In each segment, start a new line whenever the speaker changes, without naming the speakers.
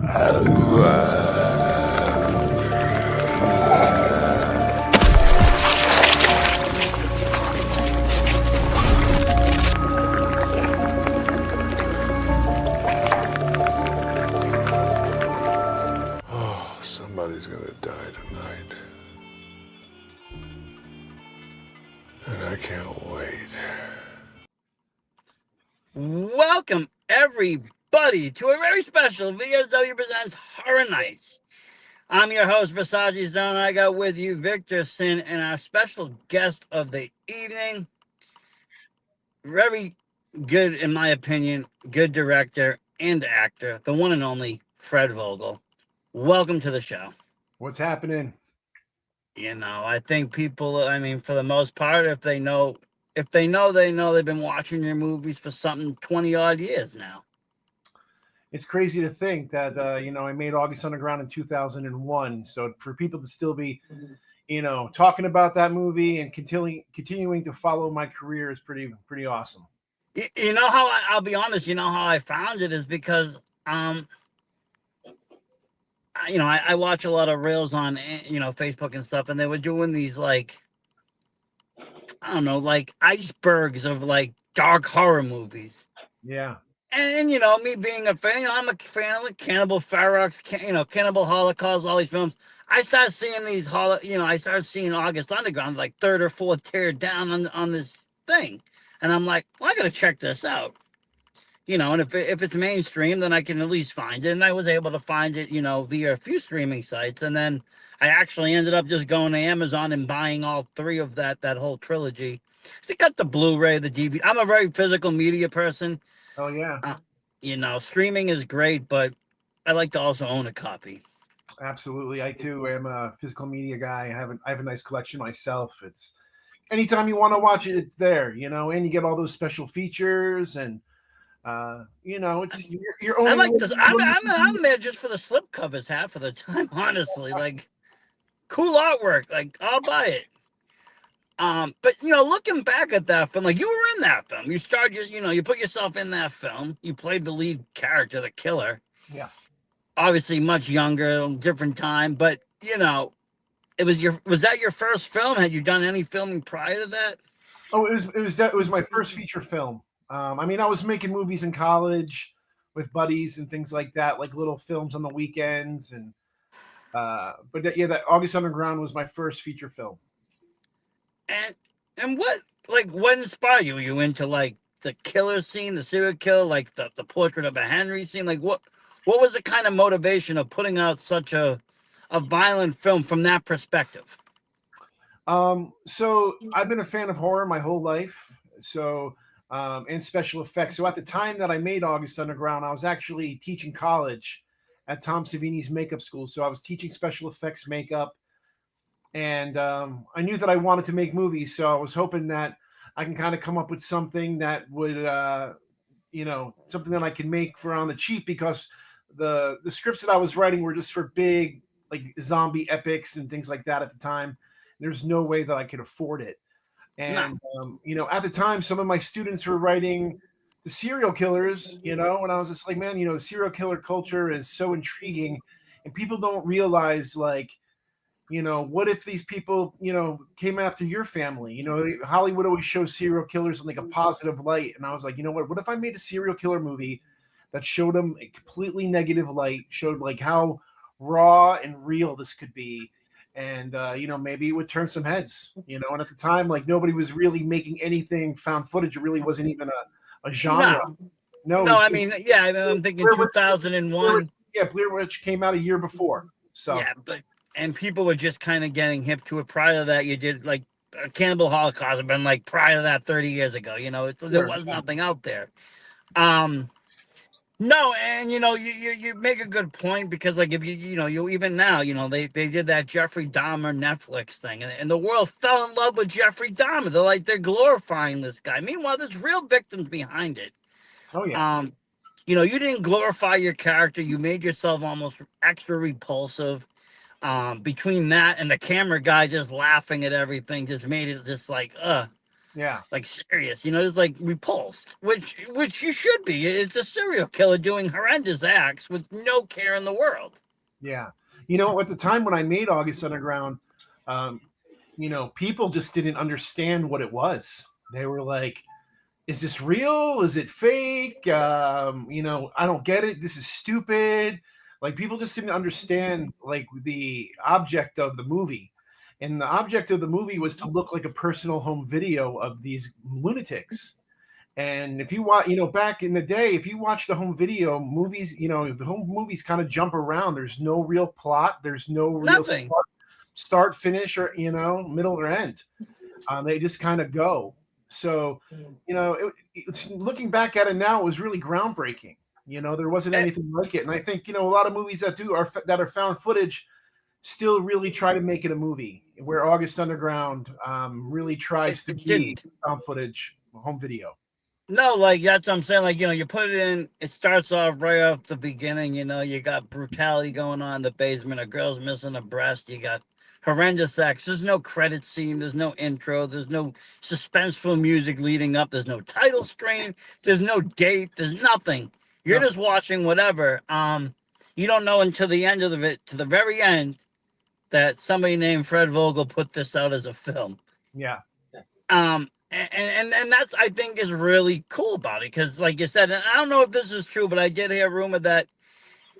Somebody's gonna die tonight. And I can't wait.
Welcome, everybody, to a very special VSW Presents Horror Nights. I'm your host, Versace Stone. I got with you Victor Sin and our special guest of the evening. Very good, in my opinion, good director and actor, the one and only Fred Vogel. Welcome to the show.
What's happening?
You know, I think people, for the most part, if they know, they know they've been watching your movies for something 20 odd years now.
It's crazy to think that, I made August Underground in 2001. So for people to still be, talking about that movie and continuing to follow my career is pretty awesome.
You know how I'll be honest, you know how I found it is because, I watch a lot of reels on, Facebook and stuff, and they were doing these, like, I don't know, like icebergs of like dark horror movies.
Yeah.
And me being a fan, I'm a fan of like Cannibal Ferox, Cannibal Holocaust, all these films. I started seeing these, I started seeing August Underground, like third or fourth tear down on this thing. And I'm like, well, I got to check this out. And if it's mainstream, then I can at least find it. And I was able to find it, via a few streaming sites. And then I actually ended up just going to Amazon and buying all three of that whole trilogy. So got the Blu-ray, the DVD. I'm a very physical media person.
Oh, yeah.
Streaming is great, but I like to also own a copy.
Absolutely. I, too, am a physical media guy. I have a nice collection myself. It's anytime you want to watch it, it's there, and you get all those special features and it's your own.
I like this. I'm there just for the slipcovers half of the time, honestly. Like, cool artwork. Like, I'll buy it. But looking back at that film, like you were in that film. You started, you put yourself in that film. You played the lead character, the killer.
Yeah.
Obviously, much younger, different time. But was that your first film? Had you done any filming prior to that?
Oh, it was my first feature film. I was making movies in college with buddies and things like that, like little films on the weekends. And that August Underground was my first feature film.
And what inspired you? Were you into like the killer scene, the serial killer, like the portrait of a Henry scene? Like what was the kind of motivation of putting out such a violent film from that perspective?
So I've been a fan of horror my whole life. So and special effects. So at the time that I made August Underground, I was actually teaching college at Tom Savini's makeup school. So I was teaching special effects makeup, and I knew that I wanted to make movies. So I was hoping that I can kind of come up with something that would, something that I can make for on the cheap, because the scripts that I was writing were just for big, like zombie epics and things like that at the time. There's no way that I could afford it. And, at the time, some of my students were writing the serial killers, and I was just like, man, the serial killer culture is so intriguing, and people don't realize, like, what if these people, came after your family? Hollywood always shows serial killers in like a positive light. And I was like, what if I made a serial killer movie that showed them a completely negative light, showed like how raw and real this could be? And, maybe it would turn some heads, and at the time, like nobody was really making anything found footage. It really wasn't even a genre.
No, I'm thinking 2001.
Blair Witch came out a year before. So
and people were just kind of getting hip to it. Prior to that, you did like Cannibal Holocaust had been like prior to that 30 years ago. There was nothing out there. No, and you make a good point, because like if you even now, they did that Jeffrey Dahmer Netflix thing, and the world fell in love with Jeffrey Dahmer. They're glorifying this guy. Meanwhile, there's real victims behind it.
Oh yeah.
You didn't glorify your character. You made yourself almost extra repulsive. Between that and the camera guy just laughing at everything, just made it just like
Yeah.
like serious, just like repulsed, which you should be. It's a serial killer doing horrendous acts with no care in the world.
Yeah. At the time when I made August Underground, um, people just didn't understand what it was. They were like, is this real? Is it fake? I don't get it. This is stupid. Like people just didn't understand like the object of the movie. And the object of the movie was to look like a personal home video of these lunatics. And if you watch, back in the day, if you watch the home video movies, the home movies kind of jump around. There's no real plot. There's no real
Nothing.
start, finish, or middle or end. They just kind of go. So, looking back at it now, it was really groundbreaking. There wasn't anything like it, and I think a lot of movies that are found footage still really try to make it a movie. Where August Underground really tries to
It
be
didn't.
found footage home video.
No, like that's what I'm saying. Like, you put it in, it starts off right off the beginning, you got brutality going on in the basement, a girl's missing a breast, you got horrendous sex. There's no credit scene, there's no intro, there's no suspenseful music leading up, there's no title screen, there's no date, there's nothing. You're
No.
just watching whatever. You don't know until the end of it, to the very end, that somebody named Fred Vogel put this out as a film.
Yeah.
And that's, I think, is really cool about it, because like you said, and I don't know if this is true, but I did hear a rumor that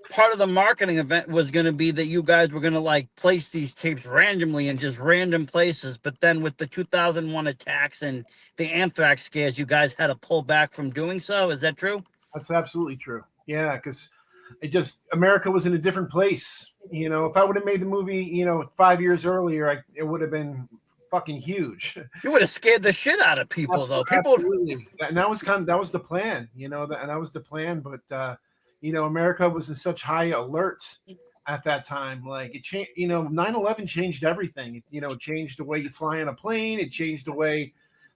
part of the marketing event was going to be that you guys were going to like place these tapes randomly in just random places, but then with the 2001 attacks and the anthrax scares, you guys had to pull back from doing so. Is that true?
That's absolutely true. Yeah, because America was in a different place. If I would have made the movie 5 years earlier, it would have been fucking huge.
You would have scared the shit out of people, though. People,
absolutely. And that was the plan. That was the plan. But America was in such high alert at that time. Like it changed. 9/11 changed everything. It changed the way you fly on a plane. It changed the way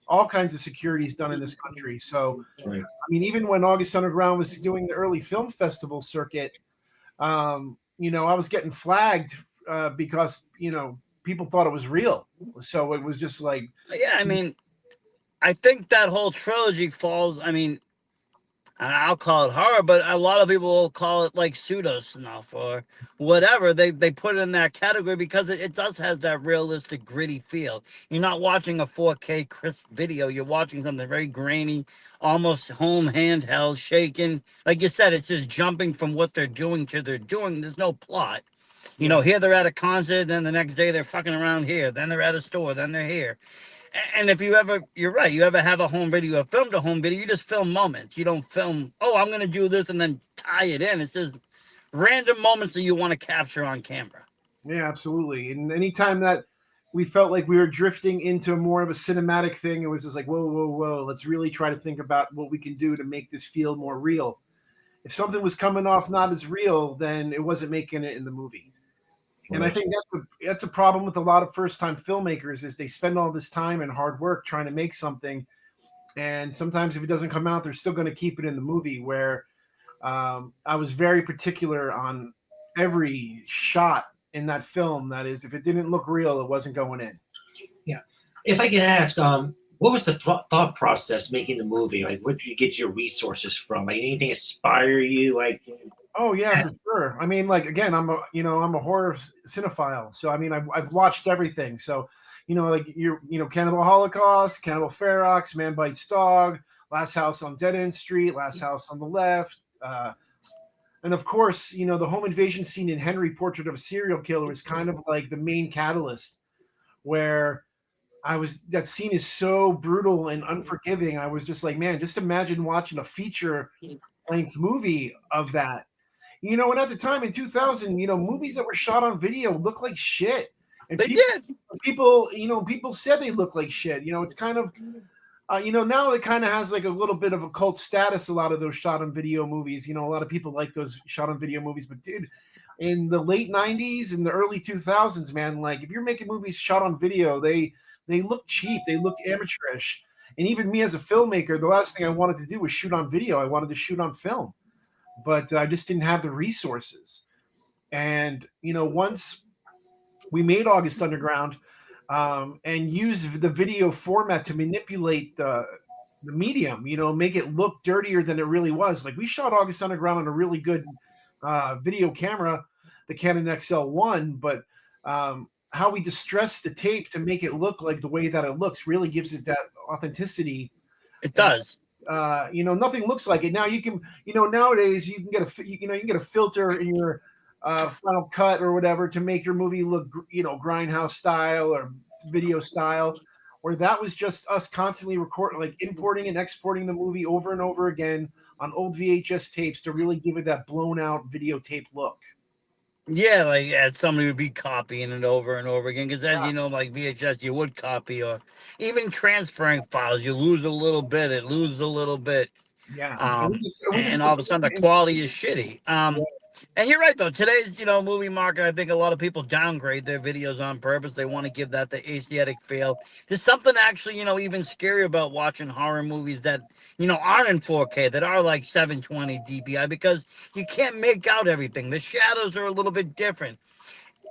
all kinds of security is done in this country. So,
Right.
I mean, even when August Underground was doing the early film festival circuit, I was getting flagged because people thought it was real. So it was just like,
yeah, I mean, I think that whole trilogy falls, I mean, I'll call it horror, but a lot of people will call it like pseudo snuff or whatever. They put it in that category because it does have that realistic, gritty feel. You're not watching a 4K crisp video. You're watching something very grainy, almost home handheld, shaking. Like you said, it's just jumping from what they're doing to they're doing. There's no plot. Here they're at a concert, then the next day they're fucking around here, then they're at a store, then they're here. And if you're right, you ever have a home video, a film to home video, you just film moments. You don't film, oh, I'm going to do this and then tie it in. It's just random moments that you want to capture on camera.
Yeah, absolutely. And anytime that we felt like we were drifting into more of a cinematic thing, it was just like, whoa, whoa, whoa, let's really try to think about what we can do to make this feel more real. If something was coming off not as real, then it wasn't making it in the movie. And I think that's a problem with a lot of first-time filmmakers is they spend all this time and hard work trying to make something, and sometimes if it doesn't come out, they're still going to keep it in the movie. Where I was very particular on every shot in that film. That is, if it didn't look real, it wasn't going in.
Yeah. If I can ask, what was the thought process making the movie? Like, where did you get your resources from? Like, anything inspire you? Like,
oh yeah, for sure. I mean, like again, I'm a horror cinephile, so I mean, I've watched everything. So, like Cannibal Holocaust, Cannibal Ferox, Man Bites Dog, Last House on Dead End Street, Last House on the Left, and of course, the home invasion scene in Henry, Portrait of a Serial Killer is kind of like the main catalyst, where that scene is so brutal and unforgiving. I was just like, man, just imagine watching a feature length movie of that. And at the time in 2000, movies that were shot on video looked like shit. And
They did.
People said they look like shit. It's kind of, now it kind of has like a little bit of a cult status. A lot of those shot on video movies. A lot of people like those shot on video movies. But dude, in the late 90s and the early 2000s, man, like if you're making movies shot on video, they look cheap. They look amateurish. And even me as a filmmaker, the last thing I wanted to do was shoot on video. I wanted to shoot on film. But I just didn't have the resources. And, once we made August Underground, and use the video format to manipulate the medium, make it look dirtier than it really was. Like we shot August Underground on a really good video camera, the Canon XL1, but how we distress the tape to make it look like the way that it looks really gives it that authenticity.
It
And
does.
nothing looks like it. Now you can, nowadays you can get you can get a filter in your Final Cut or whatever to make your movie look, grindhouse style or video style. Where that was just us constantly recording, like importing and exporting the movie over and over again on old VHS tapes to really give it that blown out videotape look.
Yeah, like somebody would be copying it over and over again. Because as you know, like VHS, you would copy, or even transferring files, you lose a little bit. It loses a little bit.
Yeah,
And all of a sudden the quality is shitty. And you're right though. Today's movie market, I think a lot of people downgrade their videos on purpose. They want to give that the aesthetic feel. There's something actually even scary about watching horror movies that aren't in 4K, that are like 720 DPI, because you can't make out everything. The shadows are a little bit different,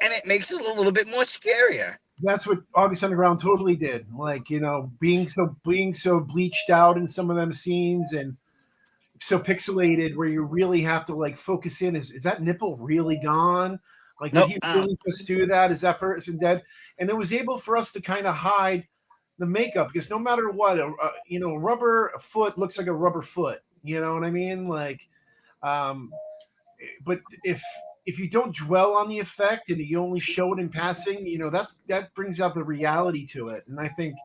and it makes it a little bit more scarier.
That's what August Underground totally did. Like, being so bleached out in some of them scenes and so pixelated where you really have to like focus in. Is that nipple really gone? Like,
Nope.
did he really just do that? Is that person dead? And it was able for us to kind of hide the makeup, because no matter what, a rubber foot looks like a rubber foot. You know what I mean? Like, but if you don't dwell on the effect and you only show it in passing, that brings out the reality to it. And I think,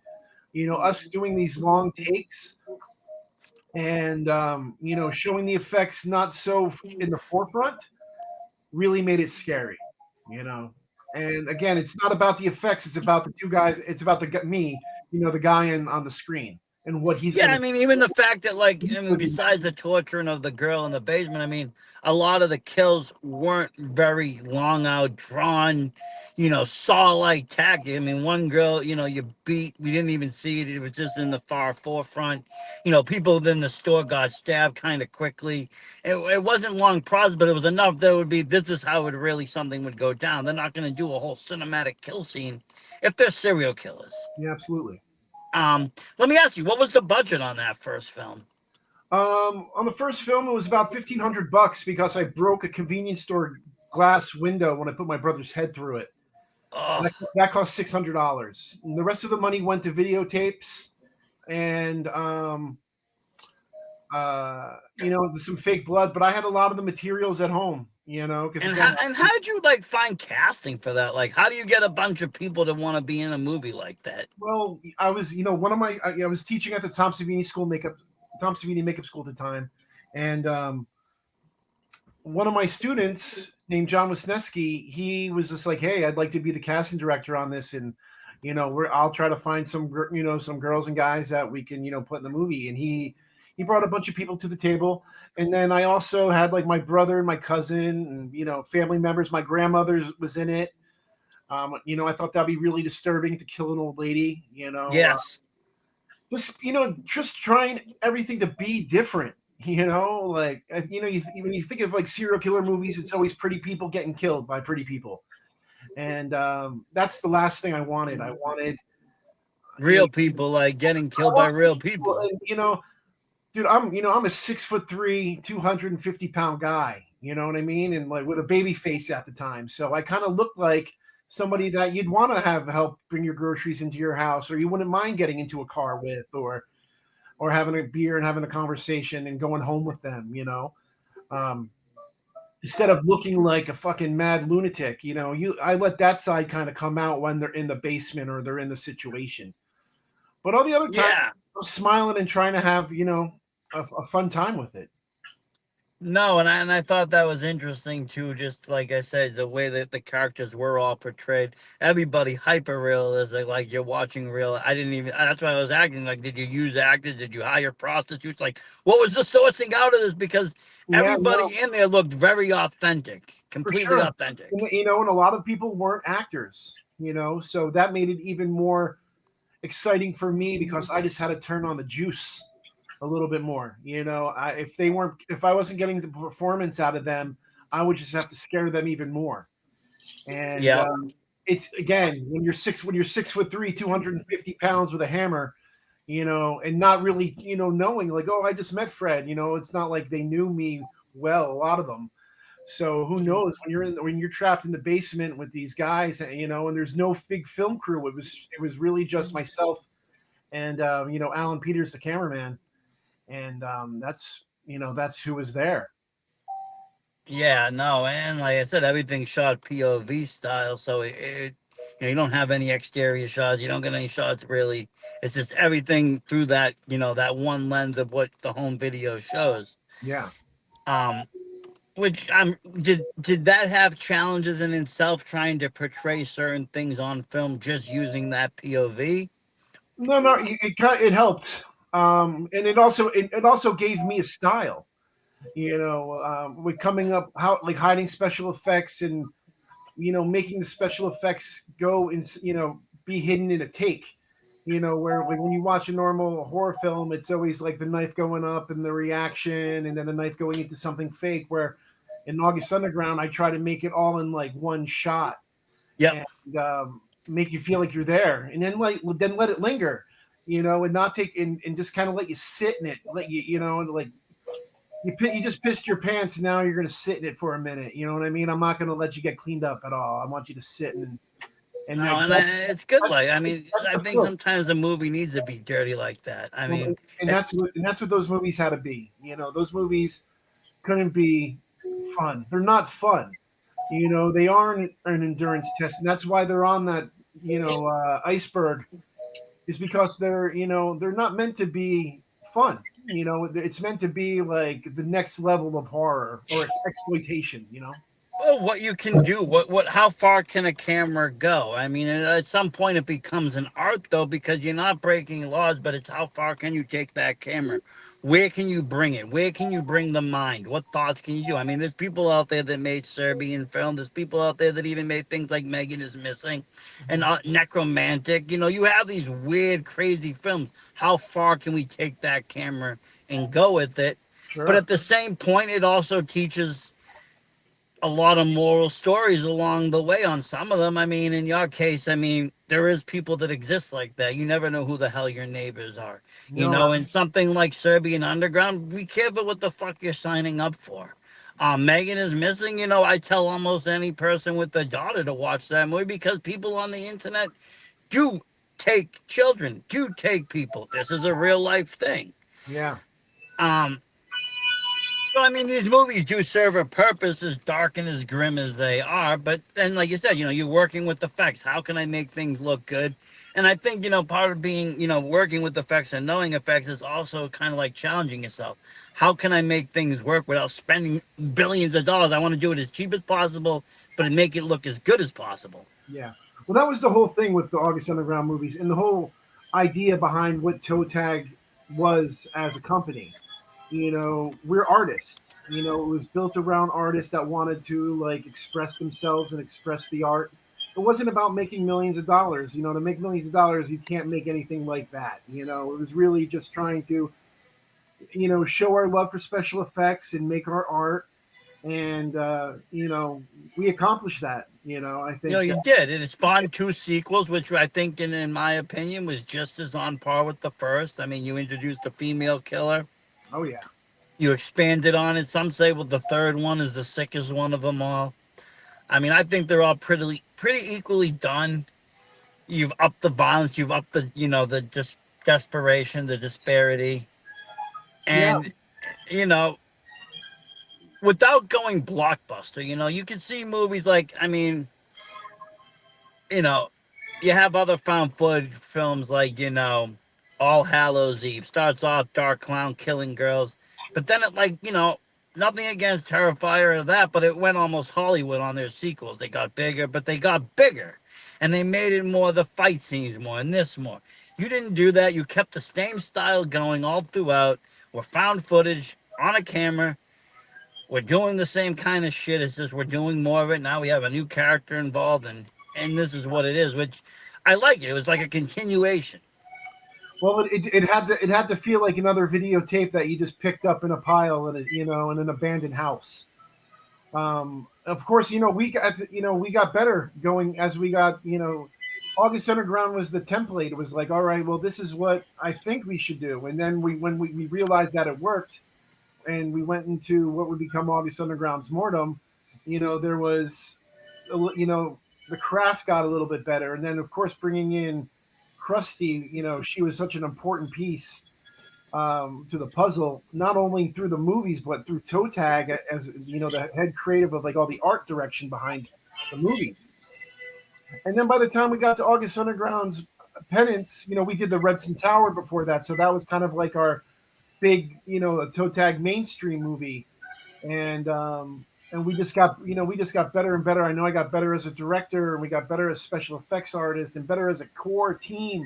us doing these long takes and showing the effects not so in the forefront really made it scary. And again, it's not about the effects, it's about the two guys, it's about the guy on the screen and what he's
I mean, even the fact that besides the torturing of the girl in the basement, I mean, a lot of the kills weren't very long out, drawn, saw-like tactic. I mean, one girl, you beat, we didn't even see it. It was just in the far forefront. People in the store got stabbed kind of quickly. It wasn't long process, but it was enough that it would be, this is how something would go down. They're not going to do a whole cinematic kill scene if they're serial killers.
Yeah, absolutely.
Let me ask you, what was the budget on that first film?
On the first film, it was about $1,500 because I broke a convenience store glass window when I put my brother's head through it.
Oh.
That cost $600. And the rest of the money went to videotapes and some fake blood. But I had a lot of the materials at home. And
how did you find casting for that? Like, how do you get a bunch of people to want to be in a movie like that?
Well, I was, I was teaching at the Tom Savini Makeup School at the time, and one of my students named John Wisniewski, he was just like, "Hey, I'd like to be the casting director on this, and I'll try to find some girls and guys that we can put in the movie." And he brought a bunch of people to the table. And then I also had my brother and my cousin and, family members. My grandmother was in it. I thought that'd be really disturbing to kill an old lady,
Yes.
Just trying everything to be different, when you think of serial killer movies, it's always pretty people getting killed by pretty people. And that's the last thing I wanted. I wanted
real people getting killed by real people.
And, dude, I'm a 6'3", 250-pound guy. You know what I mean? And with a baby face at the time. So I kind of looked like somebody that you'd want to have help bring your groceries into your house, or you wouldn't mind getting into a car with, or having a beer and having a conversation and going home with them, instead of looking like a fucking mad lunatic. I let that side kind of come out when they're in the basement or they're in the situation. But all the other time, I'm smiling and trying to have, a fun time with it.
No, and I thought that was interesting too. Just like I said, the way that the characters were all portrayed, everybody hyper realistic, like you're watching real. I didn't even. That's why I was acting. Like, did you use actors? Did you hire prostitutes? Like, what was the sourcing out of this? Because everybody in there looked very authentic, completely authentic.
And a lot of people weren't actors. So that made it even more exciting for me because I just had to turn on the juice a little bit more. If I wasn't getting the performance out of them, I would just have to scare them even more. And it's again when you're 6'3", 250 pounds with a hammer, and not really, knowing like, oh, I just met Fred. It's not like they knew me well, a lot of them. So who knows when you're trapped in the basement with these guys, and there's no big film crew. It was really just myself and Alan Peters, the cameraman, and that's who was there.
Yeah, no, and like I said, everything shot POV style, so you don't have any exterior shots. You don't get any shots really. It's just everything through that that one lens of what the home video shows.
Yeah.
Um, which did that have challenges in itself trying to portray certain things on film just using that POV?
No, it helped, and it also gave me a style. With coming up how like hiding special effects and making the special effects go and be hidden in a take. Where like when you watch a normal horror film, it's always like the knife going up and the reaction, and then the knife going into something fake. Where in August Underground, I try to make it all in like one shot
Yep.
and make you feel like you're there, and then let it linger, and not take and just kind of let you sit in it, let you like you just pissed your pants, and now you're going to sit in it for a minute. You know what I mean? I'm not going to let you get cleaned up at all. I want you to sit and
No, and it's good. Like I mean,
that's
I
the
think
film.
sometimes a movie needs to be dirty like that. I
Well,
mean,
and that's what those movies had to be. Those movies couldn't be fun. They're not fun. They aren't an endurance test, and that's why they're on that iceberg. Is because they're not meant to be fun. It's meant to be like the next level of horror or exploitation.
well, what you can do, how far can a camera go? I mean, at some point it becomes an art though, because you're not breaking laws, but it's how far can you take that camera? Where can you bring it? Where can you bring the mind? What thoughts can you do? I mean, there's people out there that made Serbian film. There's people out there that even made things like Megan is Missing and Necromantic. You have these weird, crazy films. How far can we take that camera and go with it? But
Sure.
at the same point, it also teaches a lot of moral stories along the way on some of them. I mean, in your case, I mean, there is people that exist like that. You never know who the hell your neighbors are.
No.
And something like Serbian Underground, be careful what the fuck you're signing up for. Megan is Missing. I tell almost any person with a daughter to watch that movie because people on the internet do take children, do take people. This is a real life thing.
Yeah.
Um, So, I mean, these movies do serve a purpose, as dark and as grim as they are. But then, like you said, you're working with effects. How can I make things look good? And I think, part of being, working with effects and knowing effects is also kind of like challenging yourself. How can I make things work without spending billions of dollars? I want to do it as cheap as possible, but make it look as good as possible.
Yeah. Well, that was the whole thing with the August Underground movies, and the whole idea behind what Toe Tag was as a company. We're artists. It was built around artists that wanted to like express themselves and express the art. It wasn't about making millions of dollars. To make millions of dollars, you can't make anything like that. It was really just trying to, show our love for special effects and make our art. And, we accomplished that. I think.
You did. It spawned two sequels, which I think, in my opinion, was just as on par with the first. I mean, you introduced a female killer.
Oh, yeah.
You expanded on it. Some say, well, the third one is the sickest one of them all. I mean, I think they're all pretty equally done. You've upped the violence. You've upped the, the desperation, the disparity. And, without going blockbuster, you can see movies like, I mean, you have other found footage films like, All Hallows Eve. Starts off dark clown killing girls. But then it nothing against Terrifier or that, but it went almost Hollywood on their sequels. They got bigger, but they got bigger. And they made it more the fight scenes more and this more. You didn't do that. You kept the same style going all throughout. We're found footage on a camera. We're doing the same kind of shit. It's just we're doing more of it. Now we have a new character involved, and this is what it is, which I like it. It was like a continuation.
Well, it had to feel like another videotape that you just picked up in a pile in in an abandoned house. Of course, we got better going as we got, August Underground was the template. It was like, all right, well, this is what I think we should do. And then when we realized that it worked, and we went into what would become August Underground's Mortem, there was, the craft got a little bit better. And then, of course, bringing in Krusty, she was such an important piece to the puzzle, not only through the movies, but through Toe Tag as, the head creative of like all the art direction behind the movies. And then by the time we got to August Underground's Penance, we did the Redson Tower before that. So that was kind of like our big, a toe tag mainstream movie. And we just got better and better. I know I got better as a director, and we got better as special effects artists, and better as a core team.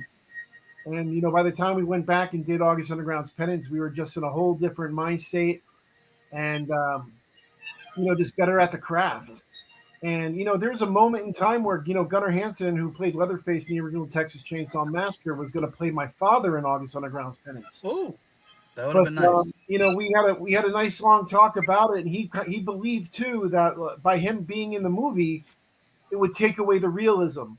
And by the time we went back and did August Underground's Penance, we were just in a whole different mind state, and just better at the craft. And there's a moment in time where Gunnar Hansen, who played Leatherface in the original Texas Chainsaw Massacre, was going to play my father in August Underground's Penance.
Ooh, that would have
But
been nice.
we had a nice long talk about it, and he believed too that by him being in the movie, it would take away the realism.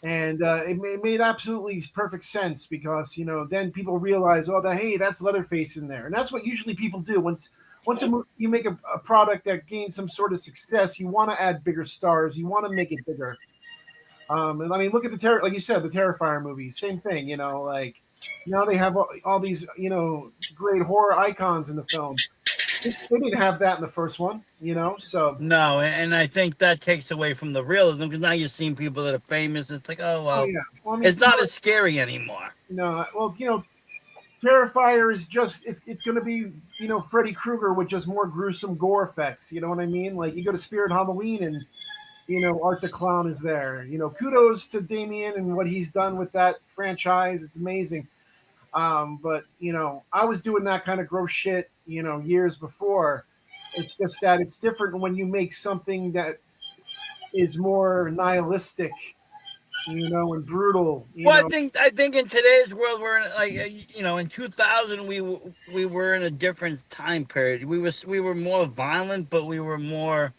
And it made absolutely perfect sense because then people realize, oh, hey, that's Leatherface in there, and that's what usually people do once you make a product that gains some sort of success, you want to add bigger stars, you want to make it bigger. And I mean, look at like you said, the Terrifier movie, same thing. Like now they have all these great horror icons in the film. They didn't have that in the first one, so.
No, and I think that takes away from the realism because now you're seeing people that are famous. It's like, oh well,
Yeah. Well, I mean,
it's not as scary anymore.
No, well, Terrifier is just it's going to be Freddy Krueger with just more gruesome gore effects. You know what I mean? Like you go to Spirit Halloween and Art the Clown is there. Kudos to Damien and what he's done with that franchise. It's amazing. But I was doing that kind of gross shit years before. It's just that it's different when you make something that is more nihilistic. And brutal.
Well, I think in today's world we're in, like in 2000 we were in a different time period. We were more violent, but we were more.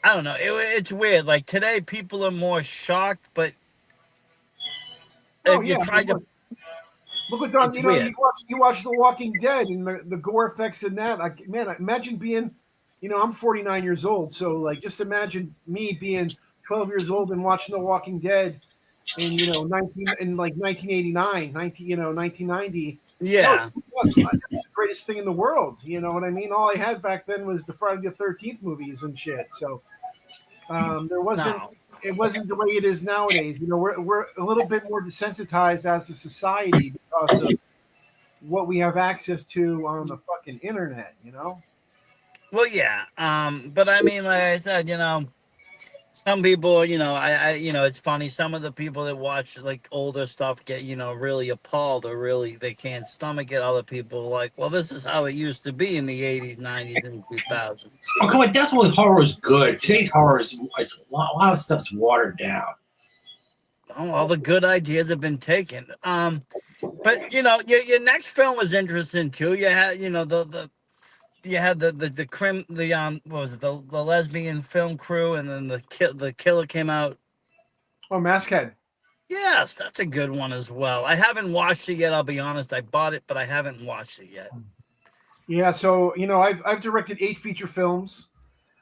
I don't know. It's weird. Like today, people are more shocked, but
Oh
if you
yeah,
try to,
look what's on.
it's weird.
You watch The Walking Dead and the gore effects in that. Man, imagine being, I'm 49 years old, so like just imagine me being 12 years old and watching The Walking Dead in 1989, 1990.
Yeah.
That's the greatest thing in the world. You know what I mean? All I had back then was the Friday the 13th movies and shit. So there wasn't.
No.
It wasn't the way it is nowadays. We're a little bit more desensitized as a society because of what we have access to on the fucking internet.
Well, yeah. But I mean, like I said, some people, it's funny. Some of the people that watch like older stuff get, really appalled or really they can't stomach it. Other people like, well, this is how it used to be in the 80s, 90s, and 2000s.
Oh, come on, that's when horror is good. Today, horror is it's a lot of stuff's watered down.
Oh, all the good ideas have been taken. But your next film was interesting too. You had, you had what was it, the lesbian film crew, and then the killer came out.
Oh, Maskhead.
Yes, that's a good one as well. I haven't watched it yet. I'll be honest. I bought it, but I haven't watched it yet.
Yeah, so I've directed 8 feature films.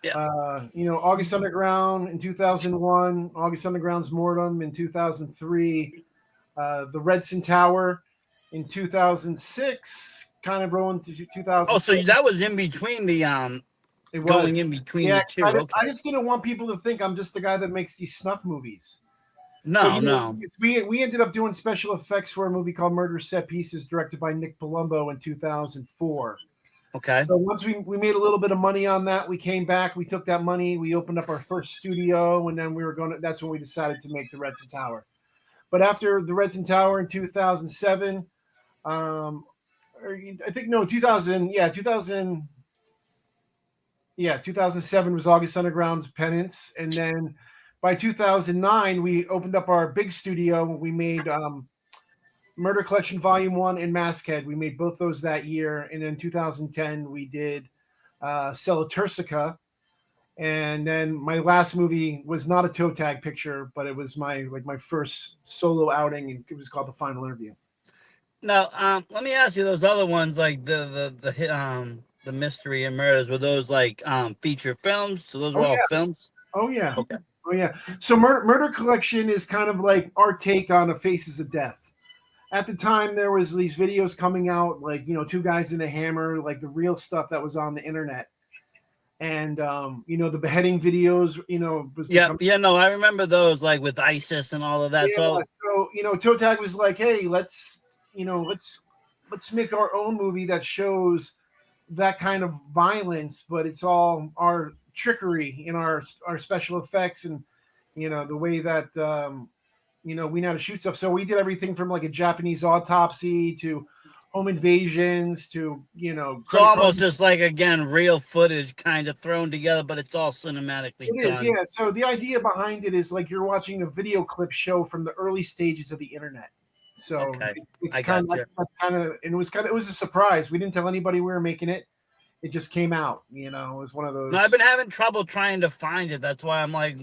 Yeah.
August Underground in 2001, August Underground's Mortem in 2003, the Redson Tower in 2006, kind of rolling to 2000.
Oh, so that was in between the
It was
going in between the two.
I just didn't want people to think I'm just the guy that makes these snuff movies.
No,
So,
no.
We ended up doing special effects for a movie called Murder Set Pieces, directed by Nick Palumbo in 2004.
Okay.
So once we made a little bit of money on that, we came back, we took that money, we opened up our first studio, and then that's when we decided to make the Redson Tower. But after the Redson Tower in 2007, I think, no, 2000, 2007 was August Underground's Penance. And then by 2009, we opened up our big studio. We made Murder Collection Volume 1 and Maskhead. We made both those that year. And then 2010, we did Sella Turcica. And then my last movie was not a toe tag picture, but it was my first solo outing, and it was called The Final Interview.
Now, let me ask you, those other ones like the mystery and murders, were those like feature films? So those were
Oh
all
yeah,
films.
oh yeah,
Okay.
oh yeah. So Murder Collection is kind of like our take on The Faces of Death. At the time, there was these videos coming out, like Two Guys in a Hammer, like the real stuff that was on the internet, and the beheading videos, was
Yeah,
becoming.
yeah, no, I remember those like with ISIS and all of that.
Yeah,
So
so Toe Tag was like, hey, let's make our own movie that shows that kind of violence, but it's all our trickery in our special effects, and the way that we know how to shoot stuff. So we did everything from like a Japanese autopsy to home invasions to
so
credit card.
almost just like, again, real footage kind of thrown together, but it's all cinematically
It is,
done.
yeah. So the idea behind it is like you're watching a video clip show from the early stages of the internet. So
Okay,
it's
I
kind of
got you.
that's kind of, and it was a surprise. We didn't tell anybody we were making it. It just came out. It was one of
No, I've
those.
been having trouble trying to find it. That's why I'm like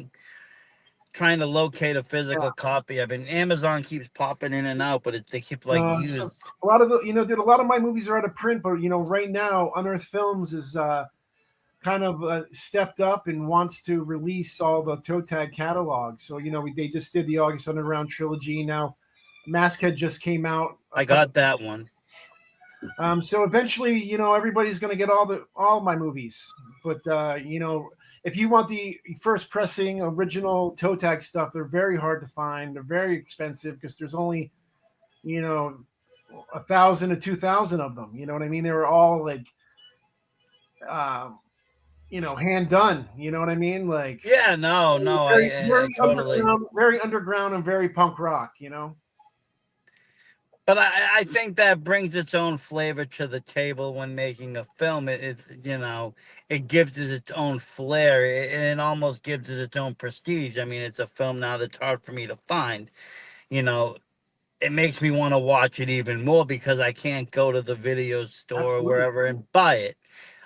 trying to locate a
Yeah.
physical copy. I mean, Amazon keeps popping in and out, but they keep like
So
used.
a lot of the dude, a lot of my movies are out of print, but right now Unearthed Films is kind of stepped up and wants to release all the toe tag catalog. So they just did the August Underground trilogy. Now Maskhead just came out a
I
couple.
got that one.
So eventually, everybody's going to get all my movies. But if you want the first pressing original toe tag stuff, they're very hard to find. They're very expensive because there's only 1,000 to 2,000 of them. You know what I mean? They were all like, um, hand done. You know what I mean? Like
Yeah, no, no, I totally.
very underground, and very punk rock.
But I think that brings its own flavor to the table when making a film. It's it gives it its own flair, and it almost gives it its own prestige. I mean, it's a film now that's hard for me to find. You know, it makes me want to watch it even more because I can't go to the video store or
Absolutely.
wherever and buy it.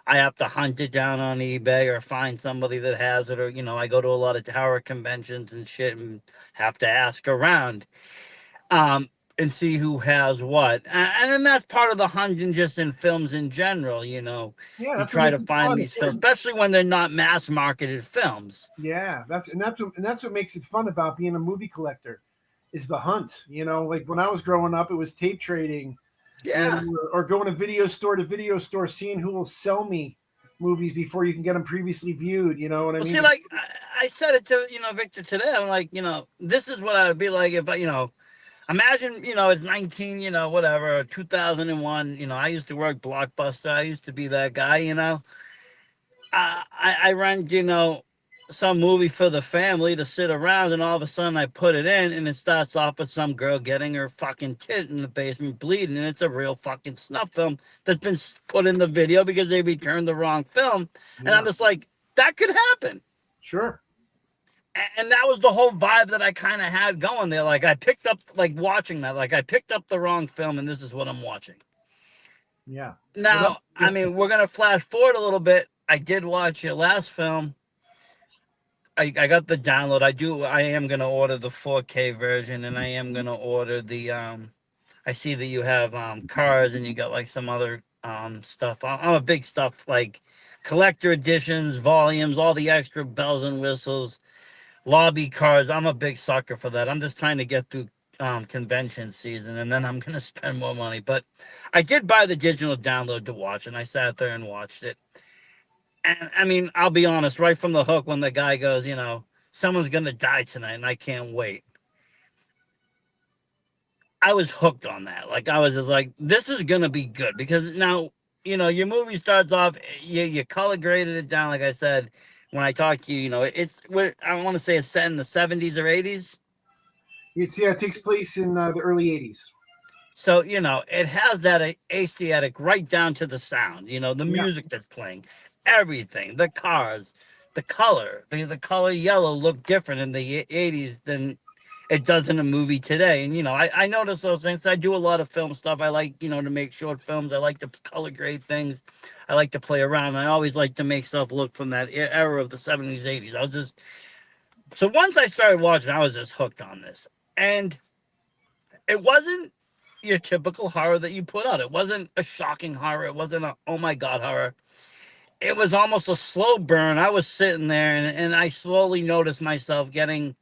I have to hunt it down on eBay or find somebody that has it, or I go to a lot of horror conventions and shit and have to ask around. Um, and see who has what. And then that's part of the hunt, and just in films in general,
Yeah,
you
that's what
try to
makes it
find
fun.
these films, especially when they're not mass marketed films.
Yeah, that's what makes it fun about being a movie collector, is the hunt. Like when I was growing up, it was tape trading,
Yeah.
or going to video store, seeing who will sell me movies before you can get them previously viewed. You know what I
Well,
mean?
see, like I said it to Victor today. I'm like, this is what I would be like if I, imagine, it's 19, whatever, 2001. I used to work Blockbuster. I used to be that guy. I rent, some movie for the family to sit around, and all of a sudden I put it in, and it starts off with some girl getting her fucking tit in the basement bleeding, and it's a real fucking snuff film that's been put in the video because they returned the wrong film. And I'm
Yeah,
just like, that could happen.
sure.
And that was the whole vibe that I kind of had going there. Like I picked up, like watching that, like I picked up the wrong film, and this is what I'm watching.
Yeah. Well,
Now, I mean, we're going to flash forward a little bit. I did watch your last film. I got the download. I am gonna order the 4K version, and I am gonna order the I see that you have cars, and you got like some other stuff. I'm a big stuff like collector editions, volumes, all the extra bells and whistles, lobby cards. I'm a big sucker for that. I'm just trying to get through convention season, and then I'm gonna spend more money. But I did buy the digital download to watch, and I sat there and watched it. And I mean, I'll be honest, right from the hook, when the guy goes, someone's gonna die tonight, and I can't wait. I was hooked on that. Like I was just like, this is gonna be good because now, your movie starts off, you color graded it down, like I said when I talked to you. It's I want to say it's set in the 70s or 80s.
It takes place in the early '80s.
So, it has that aesthetic right down to the sound, the
Yeah.
music that's playing, everything, the cars, the color, the color yellow looked different in the 80s than it does in a movie today. And, I notice those things. I do a lot of film stuff. I like, to make short films. I like to color grade things. I like to play around. I always like to make stuff look from that era of the 70s, 80s. So once I started watching, I was just hooked on this. And it wasn't your typical horror that you put out. It wasn't a shocking horror. It wasn't a, oh my God, horror. It was almost a slow burn. I was sitting there and I slowly noticed myself getting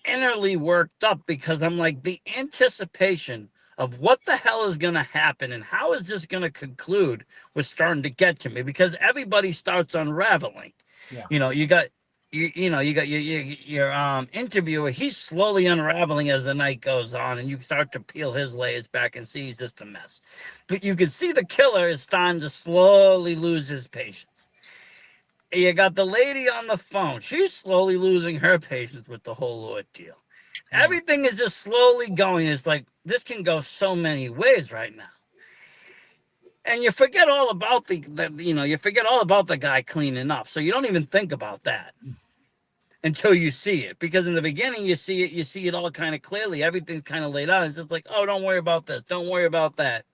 innerly worked up because I'm like, the anticipation of what the hell is going to happen and how is this going to conclude was starting to get to me because everybody starts unraveling.
Yeah.
You got your interviewer. He's slowly unraveling as the night goes on, and you start to peel his layers back and see he's just a mess. But you can see the killer is starting to slowly lose his patience. You got the lady on the phone. She's slowly losing her patience with the whole ordeal.
Yeah.
Everything is just slowly going. It's like, this can go so many ways right now. And you forget all about you forget all about the guy cleaning up. So you don't even think about that until you see it. Because in the beginning, you see it all kind of clearly. Everything's kind of laid out. It's just like, oh, don't worry about this. Don't worry about that.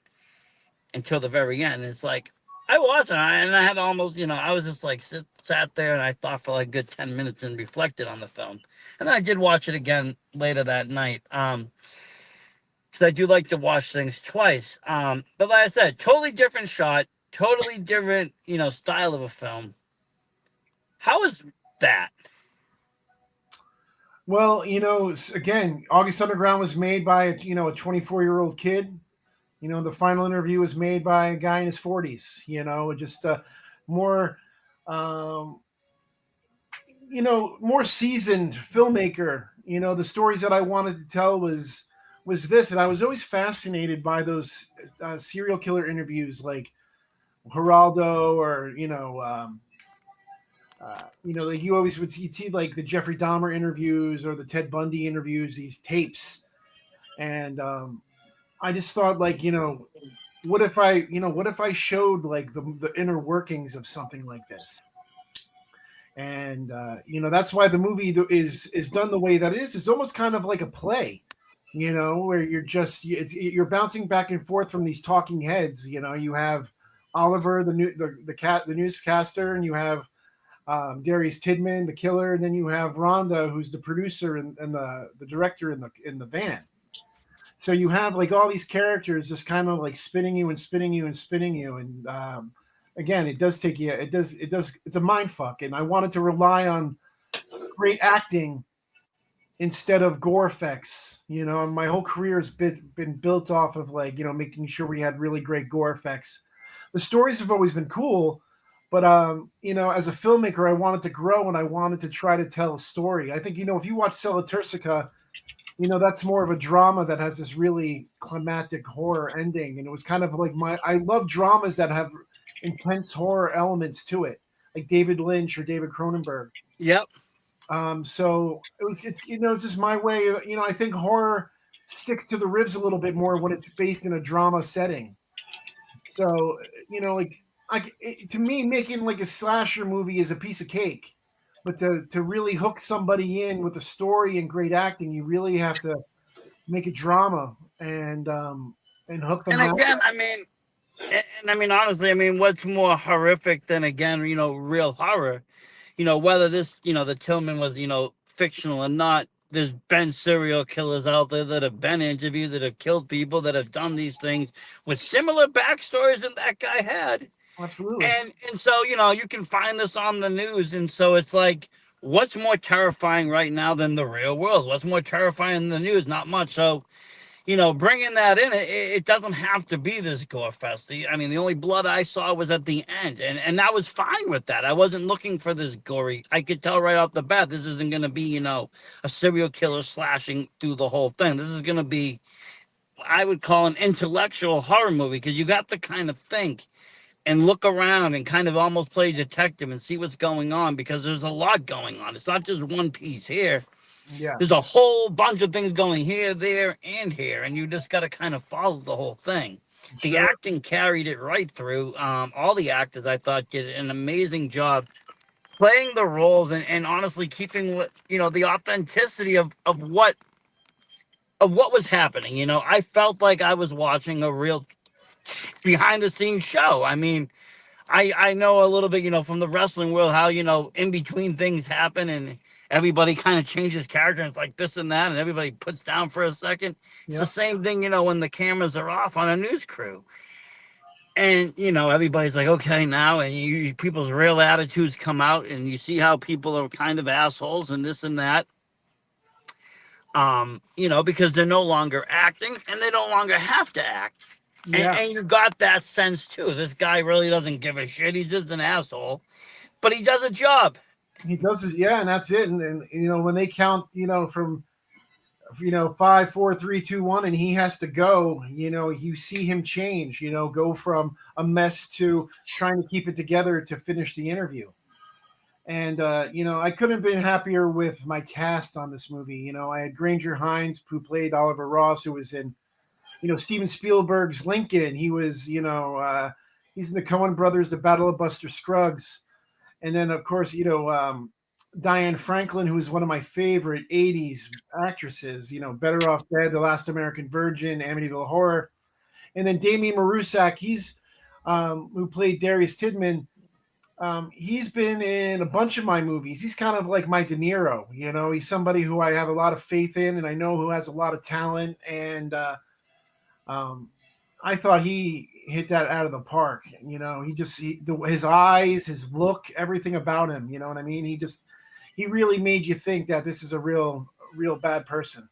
Until the very end. It's like, I watched it and I had almost, I was just like sat there and I thought for like a good 10 minutes and reflected on the film. And then I did watch it again later that night. Because I do like to watch things twice. But like I said, totally different shot, totally different, style of a film. How is that?
Well, again, August Underground was made by a 24-year-old kid. The final interview was made by a guy in his 40s. Just more, more seasoned filmmaker. The stories that I wanted to tell was this, and I was always fascinated by those serial killer interviews, like Geraldo, or like you'd see like the Jeffrey Dahmer interviews or the Ted Bundy interviews, these tapes, and I just thought, like, what if I showed like the inner workings of something like this? And that's why the movie is done the way that it is. It's almost kind of like a play, where you're bouncing back and forth from these talking heads. You have Oliver, the newscaster, and you have Darius Tidman, the killer, and then you have Rhonda, who's the producer and the director in the van. So you have like all these characters just kind of like spinning you and spinning you and spinning you. And again, it does take you, it's a mind fuck. And I wanted to rely on great acting instead of gore effects. My whole career has been built off of like, making sure we had really great gore effects. The stories have always been cool, but as a filmmaker, I wanted to grow and I wanted to try to tell a story. I think, if you watch Cella Turcica, that's more of a drama that has this really climactic horror ending. And it was kind of like I love dramas that have intense horror elements to it, like David Lynch or David Cronenberg.
Yep.
So it's just my way of, I think horror sticks to the ribs a little bit more when it's based in a drama setting. So, to me, making like a slasher movie is a piece of cake. But to really hook somebody in with a story and great acting, you really have to make a drama and hook them.
And again, honestly, what's more horrific than, again, real horror? Whether this, the Tillman was, fictional or not, there's been serial killers out there that have been interviewed, that have killed people, that have done these things with similar backstories than that guy had.
Absolutely.
And so, you can find this on the news. And so it's like, what's more terrifying right now than the real world? What's more terrifying than the news? Not much. So, bringing that in, it doesn't have to be this gore fest. The only blood I saw was at the end. And I was fine with that. I wasn't looking for this gory. I could tell right off the bat, this isn't going to be, a serial killer slashing through the whole thing. This is going to be, I would call, an intellectual horror movie, because you got to kind of think and look around and kind of almost play detective and see what's going on, because there's a lot going on. It's not just one piece here.
Yeah.
There's a whole bunch of things going here, there, and here, and you just got to kind of follow the whole thing. The acting carried it right through. All the actors, I thought, did an amazing job playing the roles and honestly keeping what the authenticity of what was happening. I felt like I was watching a real behind the scenes show. I mean, I know a little bit, from the wrestling world, how, in between things happen and everybody kind of changes character and it's like this and that and everybody puts down for a second. It's the
Yeah.
same thing, when the cameras are off on a news crew. And, everybody's like, okay, now, and people's real attitudes come out and you see how people are kind of assholes and this and that. Because they're no longer acting and they no longer have to act.
Yeah.
And you got that sense too. This guy really doesn't give a shit. He's just an asshole, but he does a job.
He does it, yeah, and that's it. And when they count, from 5, 4, 3, 2, 1, and he has to go, you see him change, go from a mess to trying to keep it together to finish the interview. And I couldn't have been happier with my cast on this movie. I had Granger Hines, who played Oliver Ross, who was in Steven Spielberg's Lincoln. He was he's in the Coen Brothers, The Battle of Buster Scruggs. And then, of course, Diane Franklin, who is one of my favorite 80s actresses, Better Off Dead, The Last American Virgin, Amityville Horror. And then Damien Marusak, he's who played Darius Tidman. He's been in a bunch of my movies. He's kind of like my De Niro, he's somebody who I have a lot of faith in and I know who has a lot of talent. And I thought he hit that out of the park. His eyes, his look, everything about him. You know what I mean? He really made you think that this is a real bad person.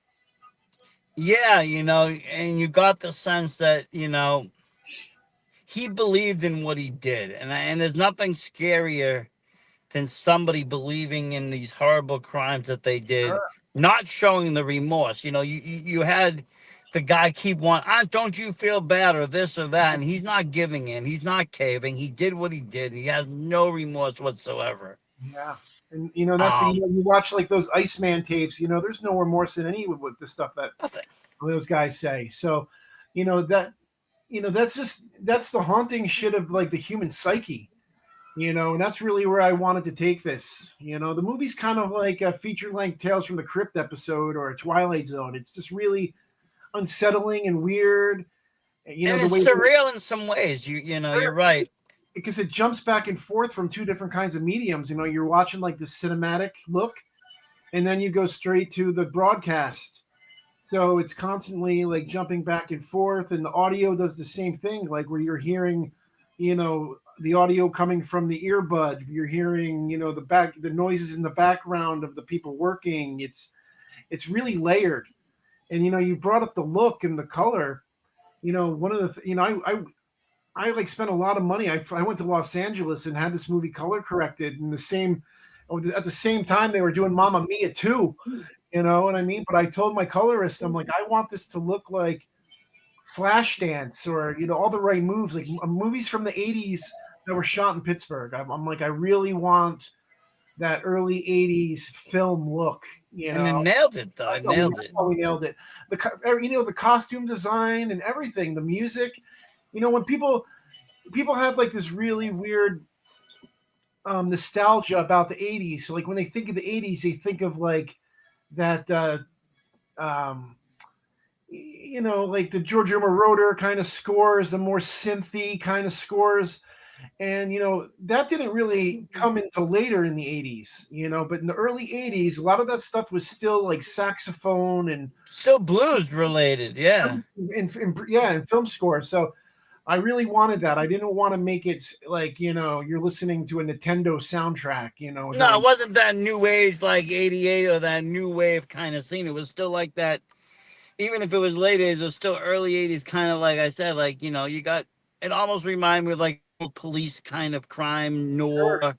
Yeah, and you got the sense that, he believed in what he did. And there's nothing scarier than somebody believing in these horrible crimes that they did,
Sure.
not showing the remorse. You had the guy keep don't you feel bad or this or that? And he's not giving in. He's not caving. He did what he did. He has no remorse whatsoever.
Yeah. And that's you watch like those Iceman tapes, there's no remorse in any with the stuff that
Nothing.
those guys say. So, that's the haunting shit of like the human psyche, and that's really where I wanted to take this. The movie's kind of like a feature-length Tales from the Crypt episode or a Twilight Zone. It's just really unsettling and weird.
And it's surreal in some ways. You're right.
Because it jumps back and forth from two different kinds of mediums. You're watching like the cinematic look, and then you go straight to the broadcast. So it's constantly like jumping back and forth, and the audio does the same thing, like where you're hearing, the audio coming from the earbud. You're hearing, the noises in the background of the people working. It's really layered. And you brought up the look and the color. One of the I like spent a lot of money. I went to Los Angeles and had this movie color corrected, and at the same time they were doing Mamma Mia 2. You know what I mean? But I told my colorist, I'm like, I want this to look like Flashdance or all the right moves, like movies from the 80s that were shot in Pittsburgh. I'm like, I really want that early 80s film look.
And I nailed it, though. I nailed it.
We nailed it. The costume design and everything, the music. When people have like this really weird nostalgia about the 80s. So like when they think of the 80s, they think of like that like the Giorgio Moroder kind of scores, the more synthy kind of scores. And that didn't really come until later in the 80s, but in the early 80s, a lot of that stuff was still like saxophone and
still blues related, yeah.
And film score. So I really wanted that. I didn't want to make it like, you're listening to a Nintendo soundtrack, No,
it wasn't that new age like 88 or that new wave kind of scene. It was still like that. Even if it was late 80s, it was still early 80s, kind of like I said, like, you got, it almost reminded me of like police kind of crime noir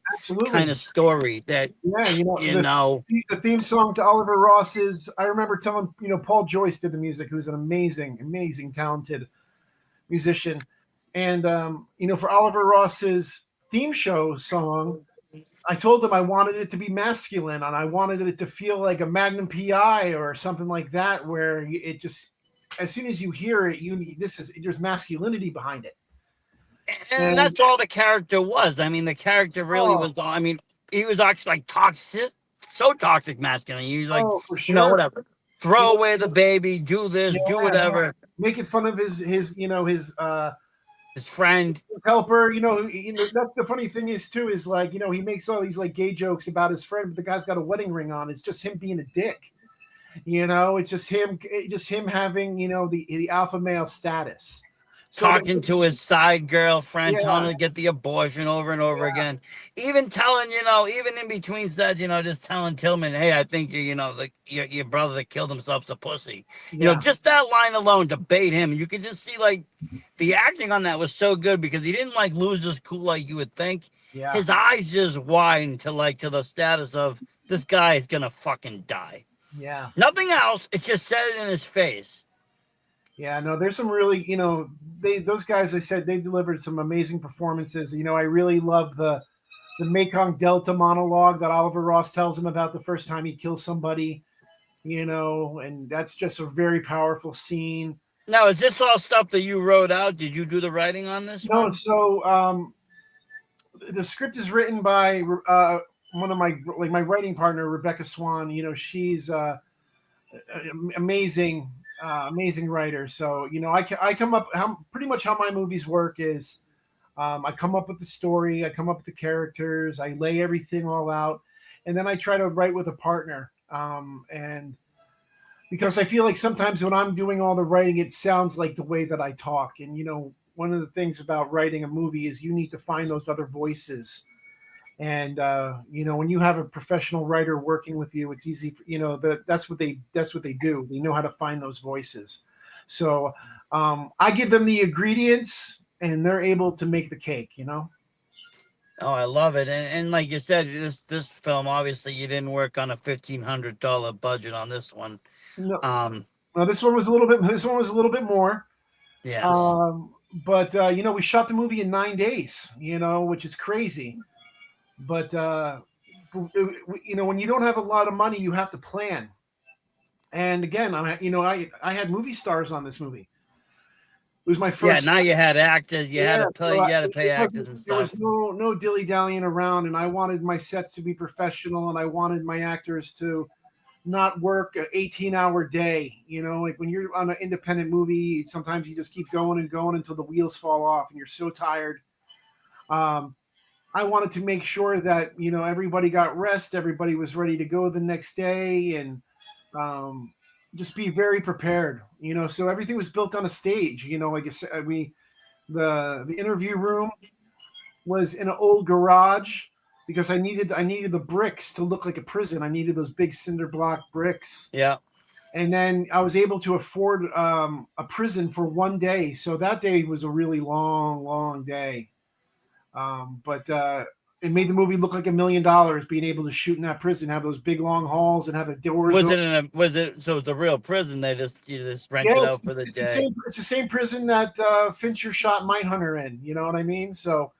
kind of story that,
the theme song to Oliver Ross's, I remember telling, Paul Joyce did the music, who's an amazing, talented musician. And, for Oliver Ross's theme show song, I told him I wanted it to be masculine and I wanted it to feel like a Magnum PI or something like that, where it just, as soon as you hear it, there's masculinity behind it.
And that's all the character was. I mean, the character really was, he was actually like toxic, so toxic masculine. He was like,
Oh, for
you know,
sure.
whatever. Throw
Yeah.
away the baby, do this, do
Yeah,
whatever.
making fun of his
His friend.
helper. That's the funny thing is too is like he makes all these like gay jokes about his friend, but the guy's got a wedding ring on. It's just him being a dick. It's just him having the alpha male status. So
Talking to his side girlfriend, telling
yeah,
her to get the abortion over and over again. Even telling, even in between said, just telling Tillman, hey, I think your brother that killed himself's a pussy.
yeah,
Just that line alone to bait him. You could just see like the acting on that was so good because he didn't like lose his cool like you would think.
yeah,
His eyes just widened to the status of this guy is gonna fucking die.
yeah.
Nothing else. It just said it in his face.
Yeah, no, there's some really, those guys, I said, they delivered some amazing performances. I really love the Mekong Delta monologue that Oliver Ross tells him about the first time he kills somebody, and that's just a very powerful scene.
Now, is this all stuff that you wrote out? Did you do the writing on this
No,
one?
so the script is written by one of my writing partner, Rebecca Swan. She's amazing amazing writer. So I come up pretty much how my movies work is I come up with the story, I come up with the characters, I lay everything all out, and then I try to write with a partner. And because I feel like sometimes when I'm doing all the writing, it sounds like the way that I talk. And one of the things about writing a movie is you need to find those other voices. And when you have a professional writer working with you, it's easy. That's what they do. They know how to find those voices. So I give them the ingredients, and they're able to make the cake.
Oh, I love it. And like you said, this film, obviously you didn't work on a $1,500 budget on this one.
No, this one was a little bit. This one was a little bit more.
Yes.
But we shot the movie in 9 days. Which is crazy. But when you don't have a lot of money, you have to plan. And again, I had movie stars on this movie. It was my first.
Yeah, now you had actors. You had to pay. You had to pay actors and stuff.
There was no dilly dallying around, and I wanted my sets to be professional, and I wanted my actors to not work an 18-hour day. Like when you're on an independent movie, sometimes you just keep going and going until the wheels fall off, and you're so tired. I wanted to make sure that everybody got rest, everybody was ready to go the next day, and just be very prepared. So everything was built on a stage. Like I said, the interview room was in an old garage because I needed the bricks to look like a prison. I needed those big cinder block bricks.
Yeah.
And then I was able to afford a prison for one day. So that day was a really long day. But it made the movie look like $1 million being able to shoot in that prison, have those big long halls, and have the doors.
So it's a real prison? You just rent it out for the day.
It's the same prison that Fincher shot Mindhunter in. You know what I mean? So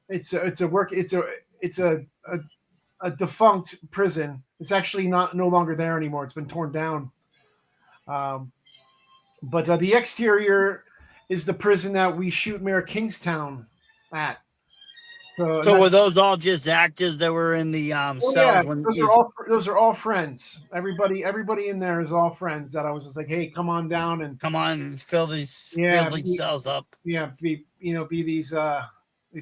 it's a defunct prison. It's actually no longer there anymore. It's been torn down. But the exterior is the prison that we shoot Mayor Kingstown at.
So were those all just actors that were in the cells?
Yeah, those are all friends. Everybody in there is all friends. That I was just like, hey, come on down and
fill these cells up.
Yeah, be these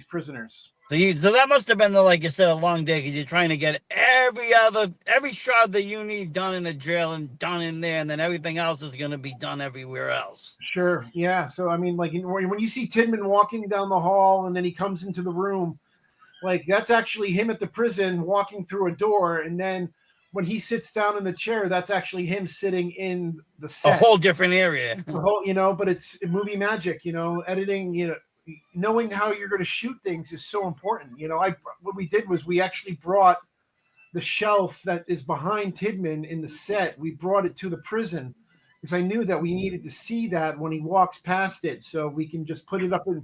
prisoners.
So that must have been like you said, a long day because you're trying to get every shot that you need done in a jail and done in there, and then everything else is going to be done everywhere else.
Sure, yeah. So I mean, like when you see Tidman walking down the hall and then he comes into the room, like that's actually him at the prison walking through a door, and then when he sits down in the chair, that's actually him sitting in the set.
A whole different area.
But it's movie magic. Editing. Knowing how you're going to shoot things is so important. What we did was we actually brought the shelf that is behind Tidman in the set. We brought it to the prison because I knew that we needed to see that when he walks past it, so we can just put it up in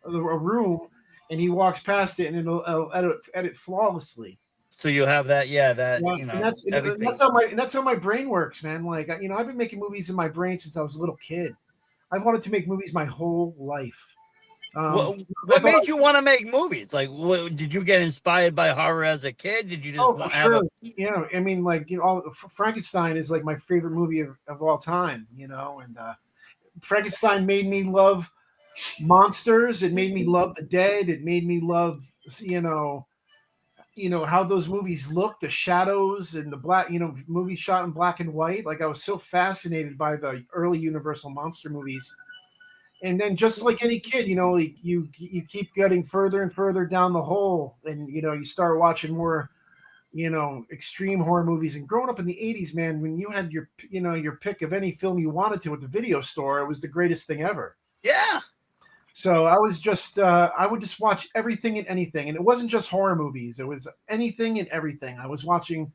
a room and he walks past it and it'll edit flawlessly.
So you have that,
and that's how my brain works, man. Like I've been making movies in my brain since I was a little kid. I've wanted to make movies my whole life. Um, I
What
thought,
made you want to make movies? Like, did you get inspired by horror as a kid? Did you just
oh, for
have a?
sure. I mean, like, Frankenstein is like my favorite movie of all time. And Frankenstein made me love monsters. It made me love the dead. It made me love, how those movies look, the shadows and the black, movies shot in black and white. Like I was so fascinated by the early Universal monster movies. And then just like any kid, like you keep getting further and further down the hole, and you start watching more, extreme horror movies. And growing up in the 80s, man, when you had your pick of any film you wanted to at the video store, it was the greatest thing ever.
Yeah.
So I would just watch everything and anything. And it wasn't just horror movies. It was anything and everything. I was watching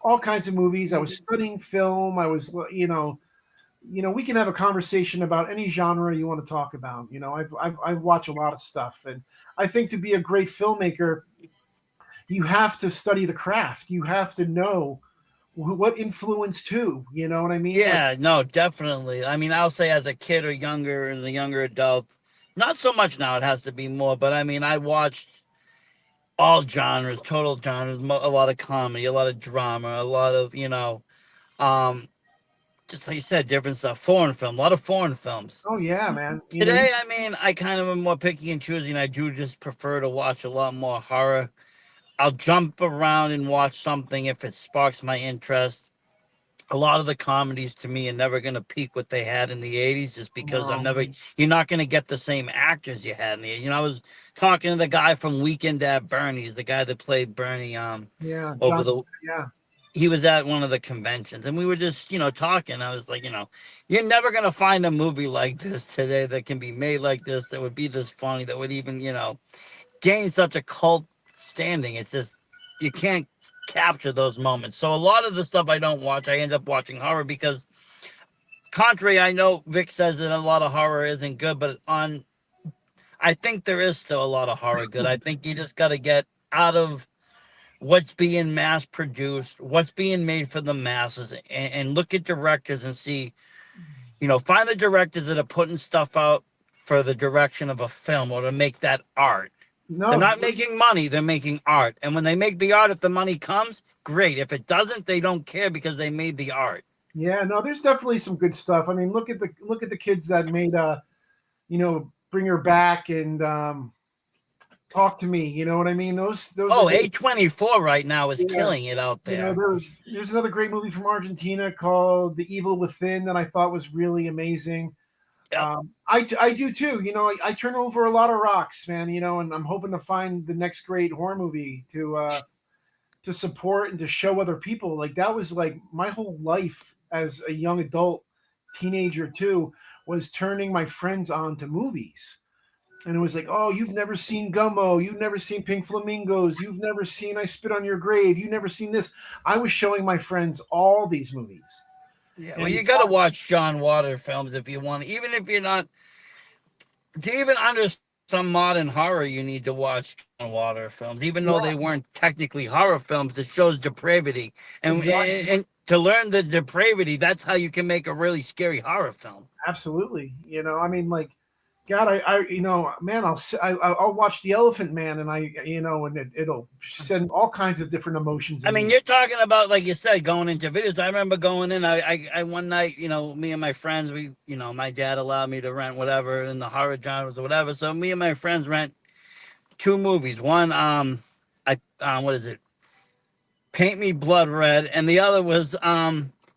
all kinds of movies. I was studying film. I was, we can have a conversation about any genre you want to talk about. I've watched a lot of stuff. And I think to be a great filmmaker, you have to study the craft. You have to know what influenced who, you know what I mean?
Yeah, no, definitely. I mean, I'll say as a kid or younger, as a younger adult, not so much now. It has to be more, but I mean, I watched all genres, total genres, a lot of comedy, a lot of drama, a lot of um, just like you said, different stuff. Foreign film, a lot of foreign films.
Oh yeah, man.
Today, I mean, I kind of am more picky and choosy. I do just prefer to watch a lot more horror. I'll jump around and watch something if it sparks my interest. A lot of the comedies to me are never going to peak what they had in the 80s just because you're not going to get the same actors you had in the 80s. I was talking to the guy from Weekend at Bernie's, the guy that played Bernie
Yeah,
over
John,
the
yeah.
he was at one of the conventions and we were just, talking. I was like, you're never going to find a movie like this today that can be made like this, that would be this funny, that would even, gain such a cult standing. It's just, you can't capture those moments. So a lot of the stuff I don't watch, I end up watching horror because, contrary, I know Vic says that a lot of horror isn't good, but I think there is still a lot of horror good. I think you just got to get out of what's being mass produced, what's being made for the masses, and look at directors and see, find the directors that are putting stuff out for the direction of a film or to make that art. They're
No,
not making money, they're making art. And when they make the art, if the money comes, great. If it doesn't, they don't care because they made the art.
yeah, no, there's definitely some good stuff. I mean, look at the kids that made Bring Her Back and Talk to Me. You know what I mean? Those
Oh,
are good.
A24 right now is
Yeah.
killing it out there.
There's another great movie from Argentina called The Evil Within that I thought was really amazing.
Yep.
I do too. I turn over a lot of rocks, man. And I'm hoping to find the next great horror movie to support and to show other people. Like that was like my whole life as a young adult, teenager too, was turning my friends on to movies. And it was like, oh, you've never seen Gummo, you've never seen Pink Flamingos, you've never seen I Spit on Your Grave, you've never seen this. I was showing my friends all these movies.
Yeah, well, you got to watch John Waters films if you want, even if you're not, to even understand some modern horror, you need to watch John Waters films, even though they weren't technically horror films. It shows depravity, and to learn the depravity, that's how you can make a really scary horror film.
Absolutely. I mean, like, God, man, I'll watch The Elephant Man, and and it'll send all kinds of different emotions.
I mean, you're talking about, like you said, going into videos. I remember going in. I one night, me and my friends, my dad allowed me to rent whatever in the horror genres or whatever. So me and my friends rent two movies. One, what is it? Paint Me Blood Red, and the other was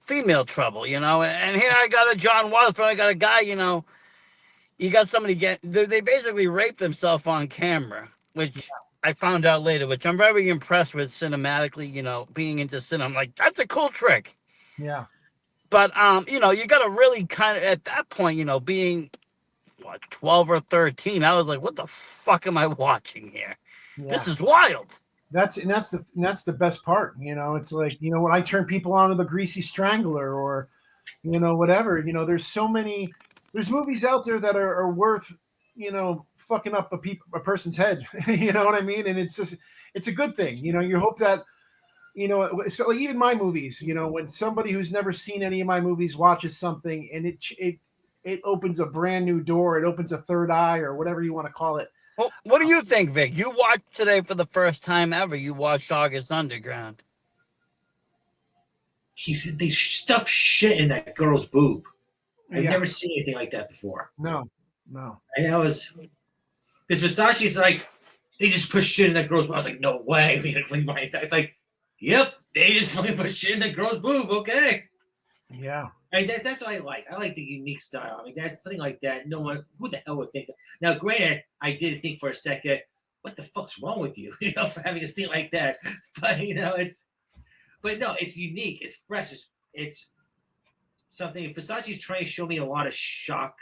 Female Trouble. And here I got a John Waters film. I got a guy. You got somebody they basically raped themselves on camera, which I found out later, which I'm very impressed with cinematically, being into cinema. I'm like, that's a cool trick.
Yeah.
But, you got to really kind of, at that point, being, 12 or 13, I was like, what the fuck am I watching here?
Yeah.
This is wild.
That's the best part. It's like, when I turn people on to the Greasy Strangler or, whatever, there's movies out there that are worth, fucking up a person's head. You know what I mean? And it's a good thing. You hope that, it's like even my movies, when somebody who's never seen any of my movies watches something and it it opens a brand new door. It opens a third eye or whatever you want to call it.
Well, what do you think, Vic? You watched today for the first time ever. You watched August Underground.
They stuffed shit in that girl's boob. I've
Yeah.
never seen anything like that before.
No.
And that was because Versace's like they just put shit in that girl's boob. I was like, no way. It's like, yep, they just fucking put shit in that girl's boob. Okay.
Yeah.
And that's what I like. I like the unique style. I mean, that's something like that. No one, who the hell would think? Now, granted, I did think for a second, what the fuck's wrong with you? You know, for having a scene like that. But but no, it's unique. It's fresh. It's something. Versace's trying to show me a lot of shock,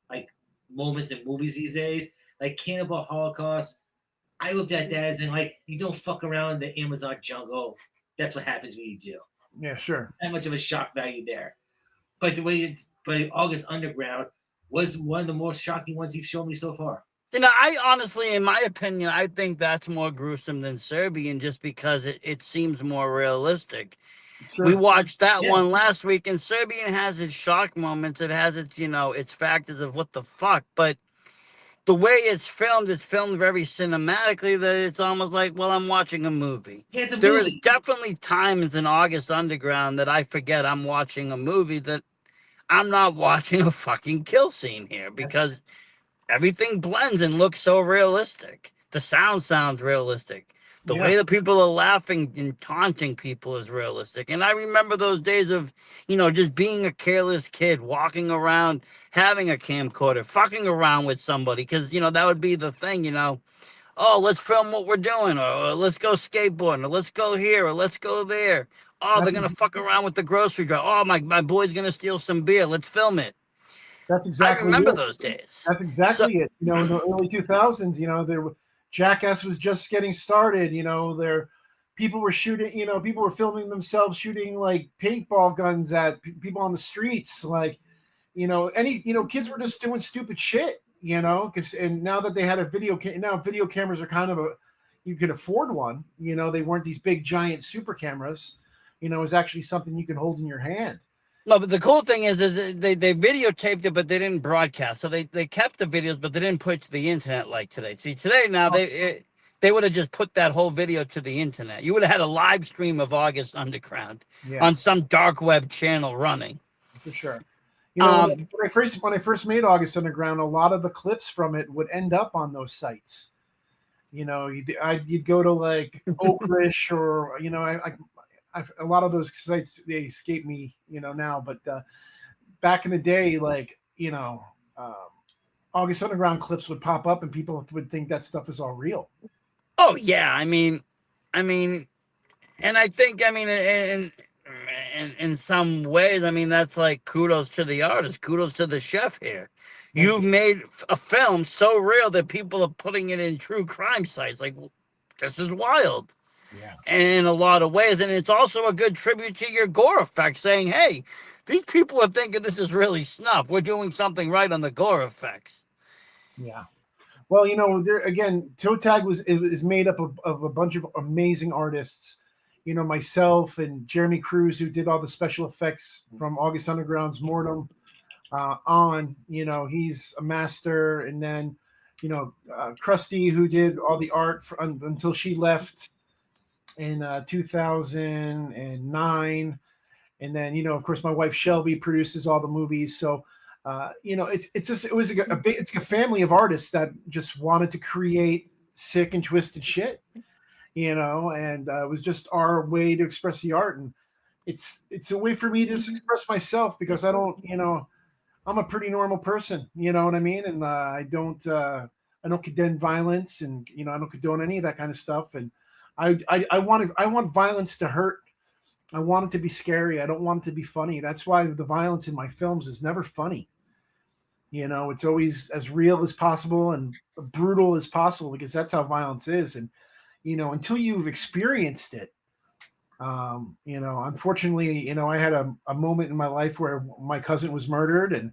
like moments in movies these days, like Cannibal Holocaust. I looked at that as in like, you don't fuck around in the Amazon jungle. That's what happens when you do.
Yeah, sure.
That much of a shock value there. But but August Underground was one of the most shocking ones you've shown me so far.
You know, I honestly, in my opinion, I think that's more gruesome than Serbian just because it seems more realistic.
Sure.
We watched that one last week, and Serbian has its shock moments. It has its, its factors of what the fuck. But the way it's filmed very cinematically that it's almost like, well, I'm watching a movie.
Yeah, it's a
There
movie.
is definitely times in August Underground that I forget I'm watching a movie, that I'm not watching a fucking kill scene here because everything blends and looks so realistic. The sound sounds realistic. The way that people are laughing and taunting people is realistic. And I remember those days of, just being a careless kid, walking around, having a camcorder, fucking around with somebody. Because, that would be the thing, oh, let's film what we're doing. Or let's go skateboarding. Or let's go here. Or let's go there. Oh, they're going to fuck around with the grocery drive. Oh, my boy's going to steal some beer. Let's film it.
That's exactly.
I remember those days.
That's exactly it. In the early 2000s, Jackass was just getting started. People were shooting. People were filming themselves shooting like paintball guns at people on the streets. Like, kids were just doing stupid shit. And now that they had a video cameras are kind of you could afford one. They weren't these big giant super cameras. It was actually something you could hold in your hand.
No, but the cool thing is they videotaped it, but they didn't broadcast. So they kept the videos, but they didn't put it to the internet like today. See, today now they would have just put that whole video to the internet. You would have had a live stream of August Underground on some dark web channel running.
For sure. When I first made August Underground, a lot of the clips from it would end up on those sites. You'd go to like Oakrish or a lot of those sites, they escape me, now, but back in the day, like, August Underground clips would pop up and people would think that stuff is all real.
Oh yeah. I mean, and I think, in some ways, that's like kudos to the artist, kudos to the chef here. You've made a film so real that people are putting it in true crime sites. Like, this is wild.
Yeah.
In a lot of ways. And it's also a good tribute to your gore effects, saying, hey, these people are thinking this is really snuff. We're doing something right on the gore effects.
Yeah. Well, there again, Toe Tag is made up of a bunch of amazing artists. Myself and Jeremy Cruz, who did all the special effects from August Underground's Mortem he's a master. And then, Krusty, who did all the art until she left in 2009, and then of course my wife Shelby produces all the movies. So it's a family of artists that just wanted to create sick and twisted shit, and it was just our way to express the art, and it's a way for me to just express myself because I don't I'm a pretty normal person, you know what I mean, and I don't condone violence, and I don't condone any of that kind of stuff, and I want violence to hurt. I want it to be scary. I don't want it to be funny. That's why the violence in my films is never funny. It's always as real as possible and brutal as possible because that's how violence is. And, until you've experienced it, unfortunately, I had a moment in my life where my cousin was murdered, and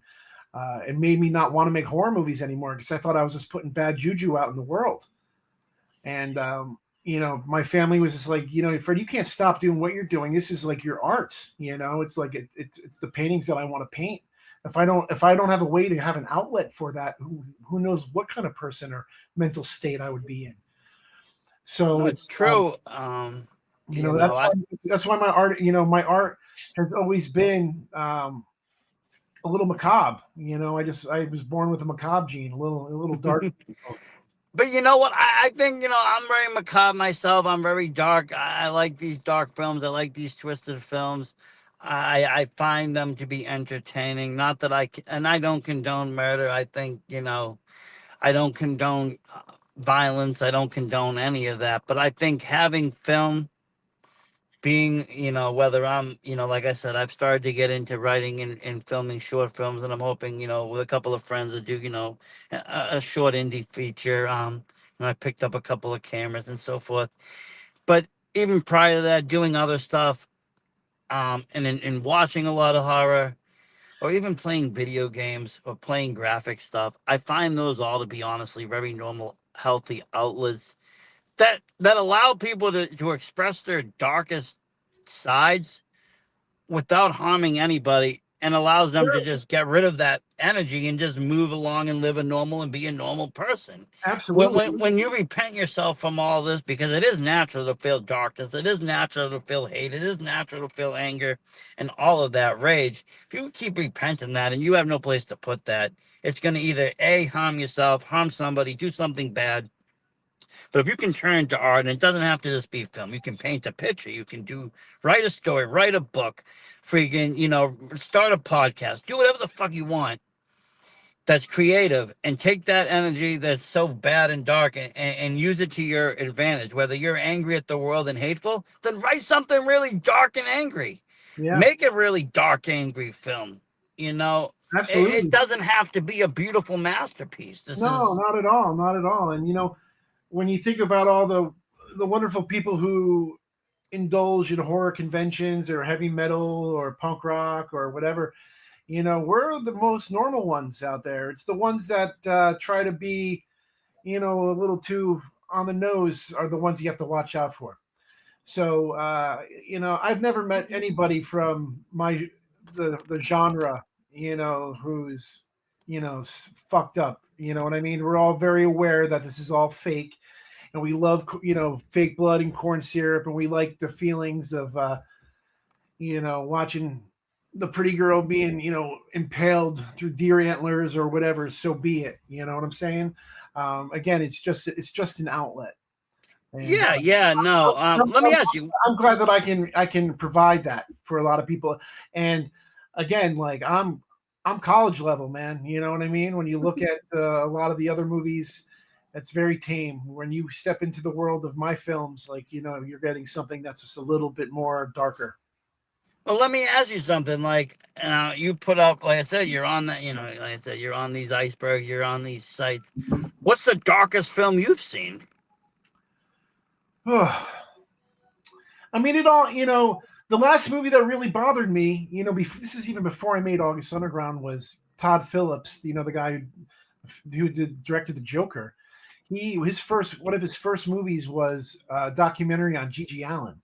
it made me not want to make horror movies anymore because I thought I was just putting bad juju out in the world. And, my family was just like, Fred, you can't stop doing what you're doing. This is like your art, it's like, it's the paintings that I want to paint. if I don't have a way to have an outlet for that, who knows what kind of person or mental state I would be in. So
No, it's
it's
true.
you know, that's why my art, you know, my art has always been a little macabre. You know, I was born with a macabre gene, a little dark.
But you know what? I think, I'm very macabre myself. I'm very dark. I like these dark films. I like these twisted films. I find them to be entertaining. Not that and I don't condone murder. I think, I don't condone violence. I don't condone any of that. But I think having film being, whether I'm, like I said, I've started to get into writing and filming short films, and I'm hoping, with a couple of friends to do, a short indie feature. I picked up a couple of cameras and so forth. But even prior to that, doing other stuff, and watching a lot of horror, or even playing video games or playing graphic stuff, I find those all to be honestly very normal, healthy outlets that allow people to express their darkest sides without harming anybody, and allows them to just get rid of that energy and just move along and live a normal and be a normal person. When,
Absolutely.
when you repent yourself from all this, because it is natural to feel darkness, it is natural to feel hate, it is natural to feel anger and all of that rage. If you keep repenting that and you have no place to put that, it's going to either A, harm yourself, harm somebody, do something bad. But if you can turn to art, and it doesn't have to just be film, you can paint a picture, you can write a story, write a book, freaking, start a podcast, do whatever the fuck you want that's creative, and take that energy that's so bad and dark, and use it to your advantage. Whether you're angry at the world and hateful, then write something really dark and angry.
Yeah,
Make a really dark, angry film. You know, it
absolutely.
doesn't have to be a beautiful masterpiece. This
No,
is,
not at all, not at all. And you know, when you think about all the wonderful people who indulge in horror conventions or heavy metal or punk rock or whatever, you know, we're the most normal ones out there. It's the ones that try to be, you know, a little too on the nose are the ones you have to watch out for. So, you know, I've never met anybody from the genre, you know, who's, you know, fucked up. You know what I mean? We're all very aware that this is all fake, and we love, you know, fake blood and corn syrup, and we like the feelings of, you know, watching the pretty girl being, you know, impaled through deer antlers or whatever. So be it. You know what I'm saying? Again, it's just an outlet. And
yeah, yeah, no.
I'm,
Let me
I'm,
ask you.
I'm glad that I can provide that for a lot of people. And again, like I'm college level, man. You know what I mean? When you look at a lot of the other movies, it's very tame. When you step into the world of my films, like, you know, you're getting something that's just a little bit more darker.
Well, let me ask you something. Like, you put up, like I said, you're on that. Like I said, you're on these icebergs. You're on these sites. What's the darkest film you've seen?
I mean, it all, you know, the last movie that really bothered me, you know, this is even before I made August Underground, was Todd Phillips, you know, the guy who directed The Joker. His first one of his first movies was a documentary on Gigi Allen.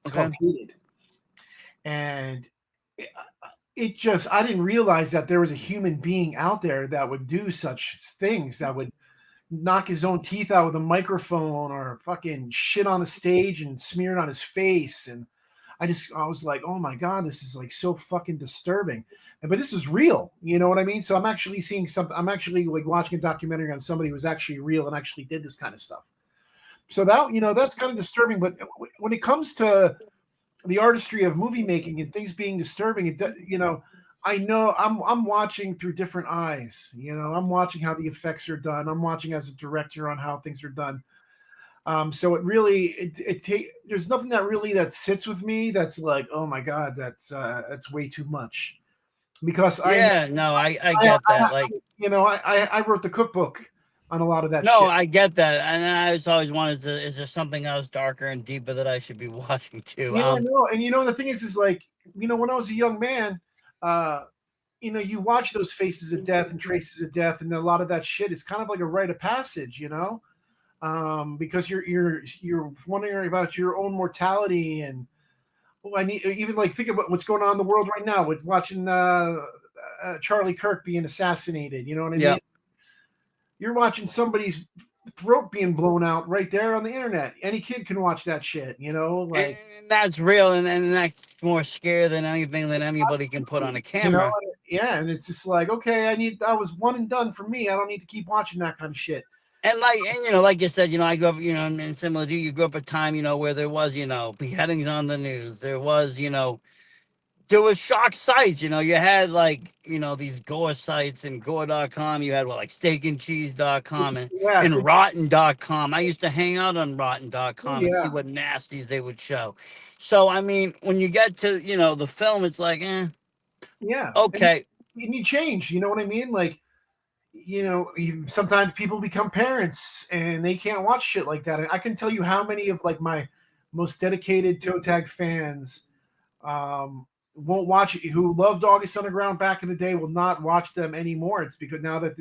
It's
Okay.
called Hated, and it just, I didn't realize that there was a human being out there that would do such things, that would knock his own teeth out with a microphone or fucking shit on the stage and smear it on his face. And I was like, oh my God, this is like so fucking disturbing. But this is real, you know what I mean? So I'm actually seeing something. I'm actually like watching a documentary on somebody who was actually real and actually did this kind of stuff. So that, you know, that's kind of disturbing. But when it comes to the artistry of movie making and things being disturbing, you know, I know I'm watching through different eyes. You know, I'm watching how the effects are done. I'm watching as a director on how things are done. So it really, there's nothing that sits with me that's like, oh my God, that's way too much. Because
Yeah, no, I get that. Like,
you know, I wrote the cookbook on a lot of that
no,
shit.
I get that, and I just always wanted to. Is there something else darker and deeper that I should be watching too?
Yeah, no, and you know the thing is like, you know, when I was a young man, uh, you know, you watch those faces of death and traces of death, and a lot of that shit is kind of like a rite of passage, you know, because you're wondering about your own mortality. And I need even like think about what's going on in the world right now with watching Charlie Kirk being assassinated. You know what I
Yeah.
mean? You're watching somebody's throat being blown out right there on the internet. Any kid can watch that shit. You know, like
And that's real, and that's more scary than anything that anybody can put on a
you know,
camera.
yeah. And it's just like, okay, I was one and done for me. I don't need to keep watching that kind of shit.
And like you said, I grew up, and similar to you, you grew up a time, where there was, beheadings on the news. There was shock sites, you had like, these gore sites and gore.com. You had like steakandcheese.com
Yeah,
and rotten.com. I used to hang out on rotten.com and see
yeah,
what nasties they would show. So, I mean, when you get to, the film, it's like,
yeah.
okay.
And you change. You know what I mean? Like, sometimes people become parents and they can't watch shit like that. And I can tell you how many of like my most dedicated toe tag fans won't watch it, who loved August Underground back in the day, will not watch them anymore. It's because now that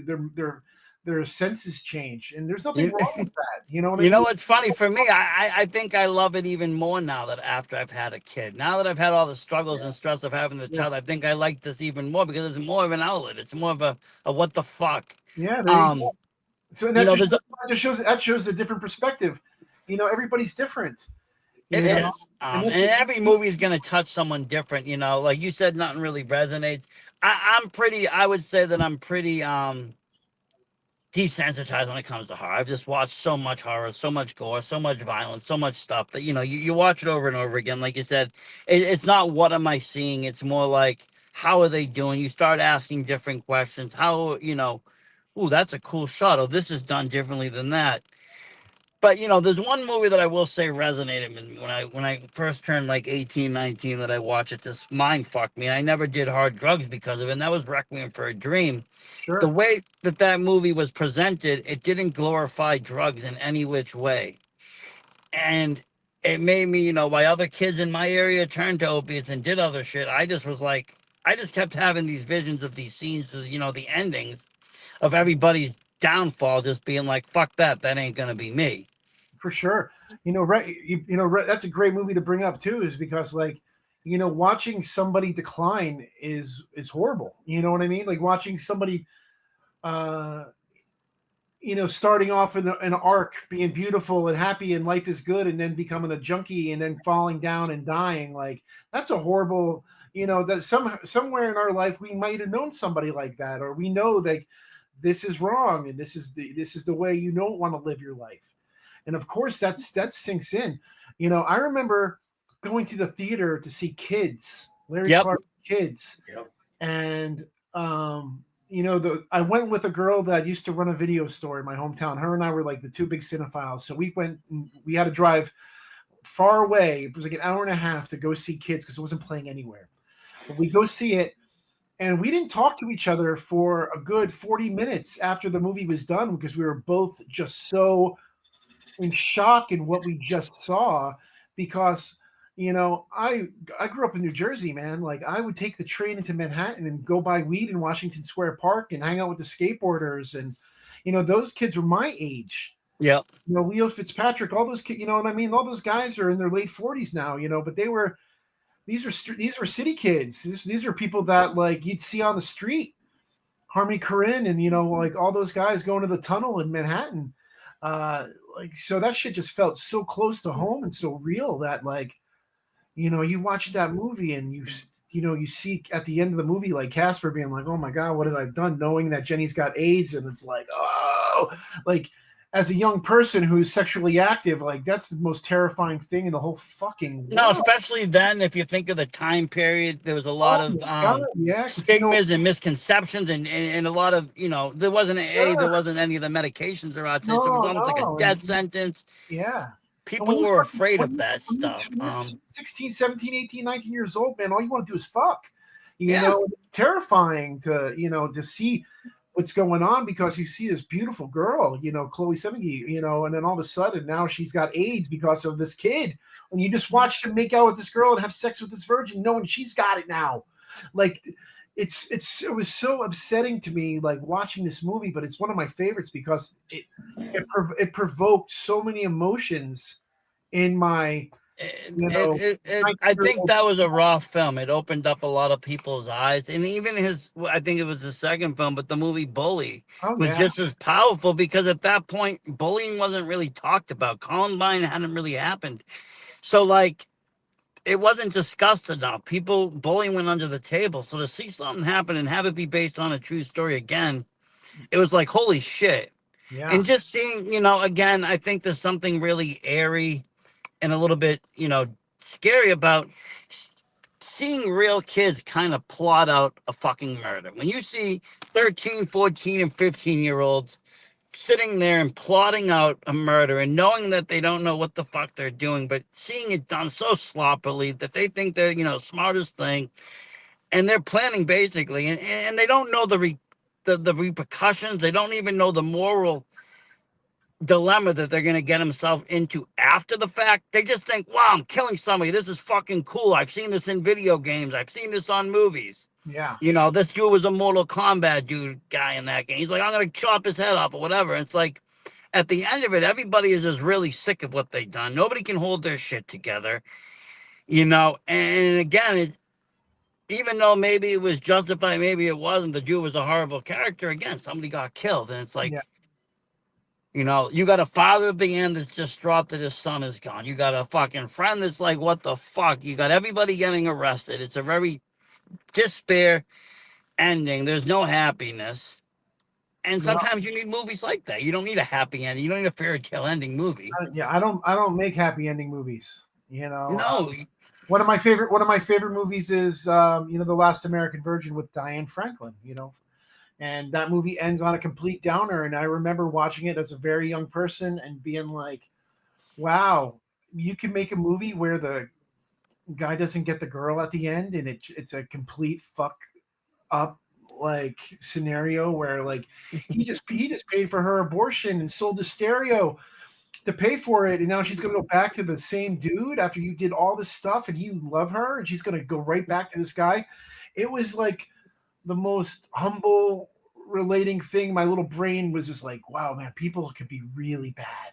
their senses change, and there's nothing
You,
wrong with that. You know what I
you know
mean?
what's funny for me? I think I love it even more now that after I've had a kid. Now that I've had all the struggles and stress of having the
Yeah,
child, I think I like this even more because it's more of an outlet. It's more of a what the fuck.
yeah. There you
Um,
go. So and
you
that
know,
just
there's a,
shows a different perspective. Everybody's different.
it
You know,
is.
and
And
that's
every movie is gonna touch someone different, like you said, nothing really resonates. I would say that I'm pretty desensitized when it comes to horror. I've just watched so much horror, so much gore, so much violence, so much stuff that you watch it over and over again. Like you said, it's not what am I seeing. It's more like how are they doing. You start asking different questions. How ooh, that's a cool shot. Oh, this is done differently than that. But there's one movie that I will say resonated with me when I first turned like 18, 19 that I watched it. This mind fucked me. I never did hard drugs because of it. And that was Requiem for a Dream. The
sure,
way that movie was presented, it didn't glorify drugs in any which way. And it made me, while other kids in my area turned to opiates and did other shit, I just was like, I just kept having these visions of these scenes, the endings of everybody's downfall, just being like, fuck that, that ain't gonna be me.
for sure. Right? That's a great movie to bring up too, is because like, watching somebody decline is horrible. You know what I mean? Like watching somebody uh starting off in an arc, being beautiful and happy and life is good, and then becoming a junkie and then falling down and dying. Like that's a horrible. That somewhere in our life we might have known somebody like that, or we know like this is wrong and this is the way you don't want to live your life. And of course that sinks in. I remember going to the theater to see Kids, Larry
Yep.
Clark's Kids,
Yep.
and I went with a girl that used to run a video store in my hometown. Her and I were like the two big cinephiles. So we went. We had to drive far away. It was like an hour and a half to go see Kids because it wasn't playing anywhere. But we go see it, and we didn't talk to each other for a good 40 minutes after the movie was done because we were both just so in shock in what we just saw. Because I grew up in New Jersey, man. Like I would take the train into Manhattan and go buy weed in Washington Square Park and hang out with the skateboarders, and those kids were my age.
Yep.
Leo Fitzpatrick, all those kids, you know what I mean? All those guys are in their late 40s now, but these were city kids. These are people that like you'd see on the street. Harmony Korine and like all those guys going to the tunnel in Manhattan. Like so that shit just felt so close to home and so real that like you watch that movie and you see at the end of the movie like Casper being like, oh my god, what did I done, knowing that Jenny's got AIDS, and it's like, oh, like as a young person who's sexually active, like that's the most terrifying thing in the whole fucking
No,
world.
especially then, if you think of the time period, there was a lot
Oh
of
my god, yeah, because
stigmas and misconceptions, and a lot of there wasn't
yeah,
there wasn't any of the medications or out there, so it was
no,
almost like a
no,
death sentence.
yeah. And
People were afraid of that
when
stuff.
you're 16, 17, 18, 19 years old, man, all you want to do is fuck.
Yeah,
It's terrifying to see what's going on because you see this beautiful girl, Chloe Sevigny, and then all of a sudden now she's got AIDS because of this kid. When you just watched him make out with this girl and have sex with this virgin, knowing she's got it now. Like it was so upsetting to me, like watching this movie, but it's one of my favorites because it provoked so many emotions in my You know,
I think
19-year-old.
that was a raw film. It opened up a lot of people's eyes, and even I think it was the second film, but the movie Bully
Oh
was
yeah,
just as powerful because at that point, bullying wasn't really talked about. Columbine hadn't really happened, so like it wasn't discussed enough. People bullying went under the table. So to see something happen and have it be based on a true story again, it was like holy shit.
yeah,
And just seeing, again, I think there's something really airy and a little bit, scary about seeing real kids kind of plot out a fucking murder. When you see 13, 14, and 15-year-olds sitting there and plotting out a murder and knowing that they don't know what the fuck they're doing, but seeing it done so sloppily that they think they're, smartest thing, and they're planning basically, and they don't know the repercussions. They don't even know the moral dilemma that they're going to get themselves into after the fact. They just think, wow, I'm killing somebody. This is fucking cool. I've seen this in video games. I've seen this on movies.
yeah,
This dude was a Mortal Kombat guy in that game. He's like, I'm going to chop his head off or whatever. And it's like, at the end of it, everybody is just really sick of what they've done. Nobody can hold their shit together, And again, even though maybe it was justified, maybe it wasn't. The dude was a horrible character. Again, somebody got killed. And it's like,
yeah.
you got a father at the end that's distraught that his son is gone. You got a fucking friend that's like, what the fuck? You got everybody getting arrested. It's a very despair ending. There's no happiness. And
No,
sometimes you need movies like that. You don't need a happy ending. You don't need a fairy tale ending movie.
yeah. I don't make happy ending movies.
No.
One of my favorite movies is The Last American Virgin with Diane Franklin. And that movie ends on a complete downer. And I remember watching it as a very young person and being like, wow, you can make a movie where the guy doesn't get the girl at the end, and it's a complete fuck up like scenario where like he just paid for her abortion and sold the stereo to pay for it, and now she's gonna go back to the same dude after you did all this stuff and you love her, and she's gonna go right back to this guy. It was like the most humble relating thing. My little brain was just like, wow, man, people could be really bad.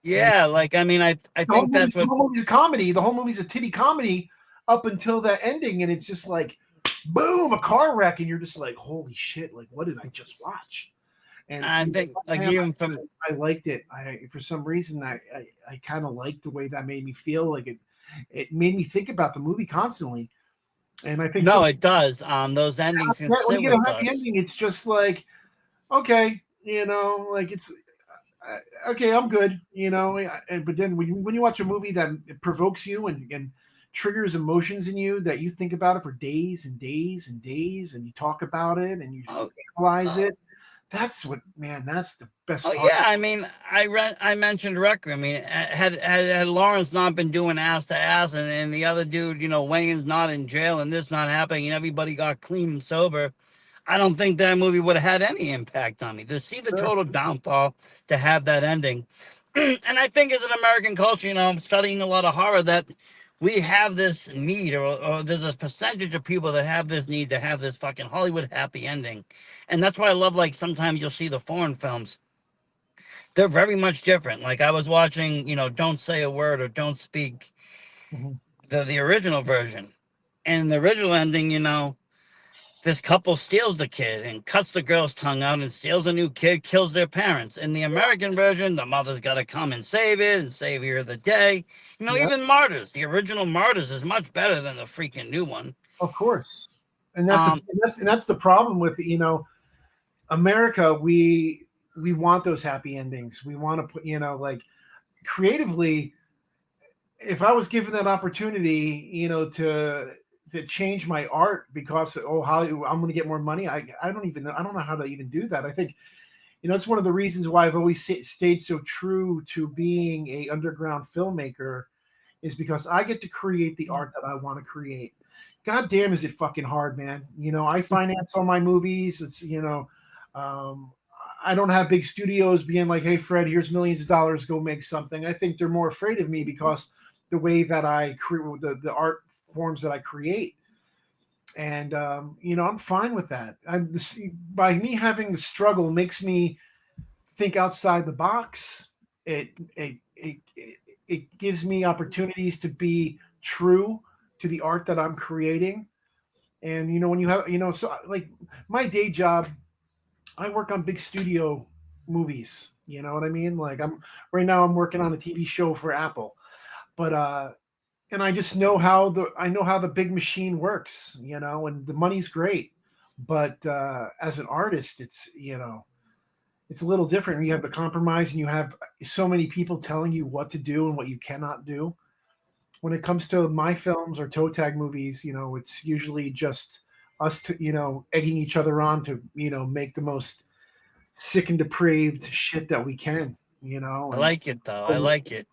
Yeah, like I mean, I think that's
The
what.
whole movie's a comedy. The whole movie's a titty comedy up until that ending, and it's just like, boom, a car wreck, and you're just like, holy shit, like what did I just watch? And
I think like even from
I liked it. For some reason I kind of liked the way that made me feel. Like it made me think about the movie constantly. And I think
no, it does. Those endings can
when
sit
you get a
with
happy
us.
ending, it's just like, okay, like it's okay, I'm good, but then when you watch a movie that provokes you and triggers emotions in you that you think about it for days and days and days, and you talk about it and you
Oh,
analyze it, that's the best
oh
part.
yeah, I mean, I mentioned Requiem. I mean, had Lawrence not been doing ass to ass, and the other dude, Wayne's not in jail, and this not happening, and everybody got clean and sober, I don't think that movie would have had any impact on me. To see the total downfall, to have that ending, and I think as an American culture, studying a lot of horror, that we have this need, or there's a percentage of people that have this need to have this fucking Hollywood happy ending, and that's why I love, like, sometimes you'll see the foreign films. They're very much different. Like I was watching, Don't Say a Word or Don't Speak,
Mhm.
the original version, and the original ending, this couple steals the kid and cuts the girl's tongue out and steals a new kid, kills their parents. In the American version, the mother's got to come and save it and save her the day.
Yeah,
Even Martyrs, the original Martyrs is much better than the freaking new one.
of course. And
Um,
that's the problem with America. We want those happy endings. We want to put like creatively. If I was given that opportunity, to change my art because Hollywood, I'm going to get more money. I don't even know. I don't know how to even do that. I think it's one of the reasons why I've always stayed so true to being a underground filmmaker, is because I get to create the art that I want to create. God damn, is it fucking hard, man. I finance all my movies. It's um, I don't have big studios being like, hey Fred, here's millions of dollars, go make something. I think they're more afraid of me because the way that I create the art forms that I create. And I'm fine with that. By me having the struggle makes me think outside the box. It it gives me opportunities to be true to the art that I'm creating. And when you have, so like my day job, I work on big studio movies. You know what I mean? Like right now I'm working on a TV show for Apple, but and I just know how the big machine works, and the money's great, but as an artist, it's a little different. You have the compromise, and you have so many people telling you what to do and what you cannot do. When it comes to my films or toe tag movies, it's usually just us, egging each other on to, make the most sick and depraved shit that we can,
I
and
like it though. I like it.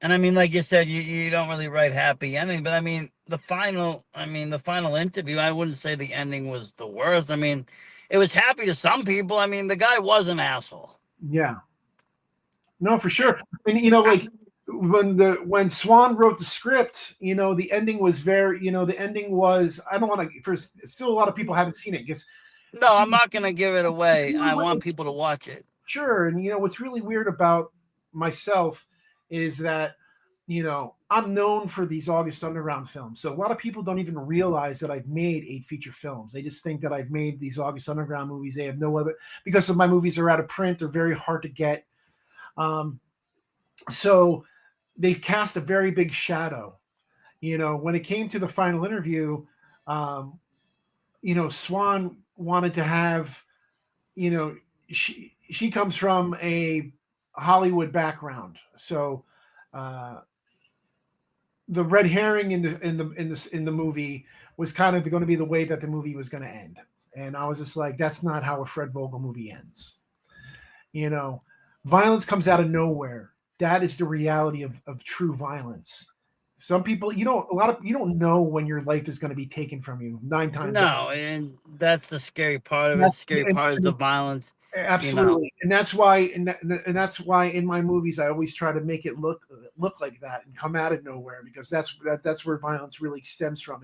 And I mean, like you said, you don't really write happy ending, but I mean, the final interview, I wouldn't say the ending was the worst. I mean, it was happy to some people. I mean, the guy was an asshole.
yeah, no, for sure. And like when Swan wrote the script, the ending was the ending was, I don't want to. First, still a lot of people haven't seen it because
No, I'm not gonna give it away. I want people to watch it.
sure. And what's really weird about myself is that I'm known for these August Underground films. So a lot of people don't even realize that I've made 8 feature films. They just think that I've made these August Underground movies. They have no other, because of my movies are out of print. They're very hard to get. So they've cast a very big shadow. When it came to the final interview, Swan wanted to have, she comes from a Hollywood background, so the red herring in the movie was kind of going to be the way that the movie was going to end, and I was just like, that's not how a Fred Vogel movie ends. Violence comes out of nowhere. That is the reality of true violence. Some people, you don't know when your life is going to be taken from you 9 times.
No, and that's the scary part of it.
That's
Scary part is the violence.
absolutely, and that's why, and that's why in my movies I always try to make it look like that and come out of nowhere, because that's where violence really stems from.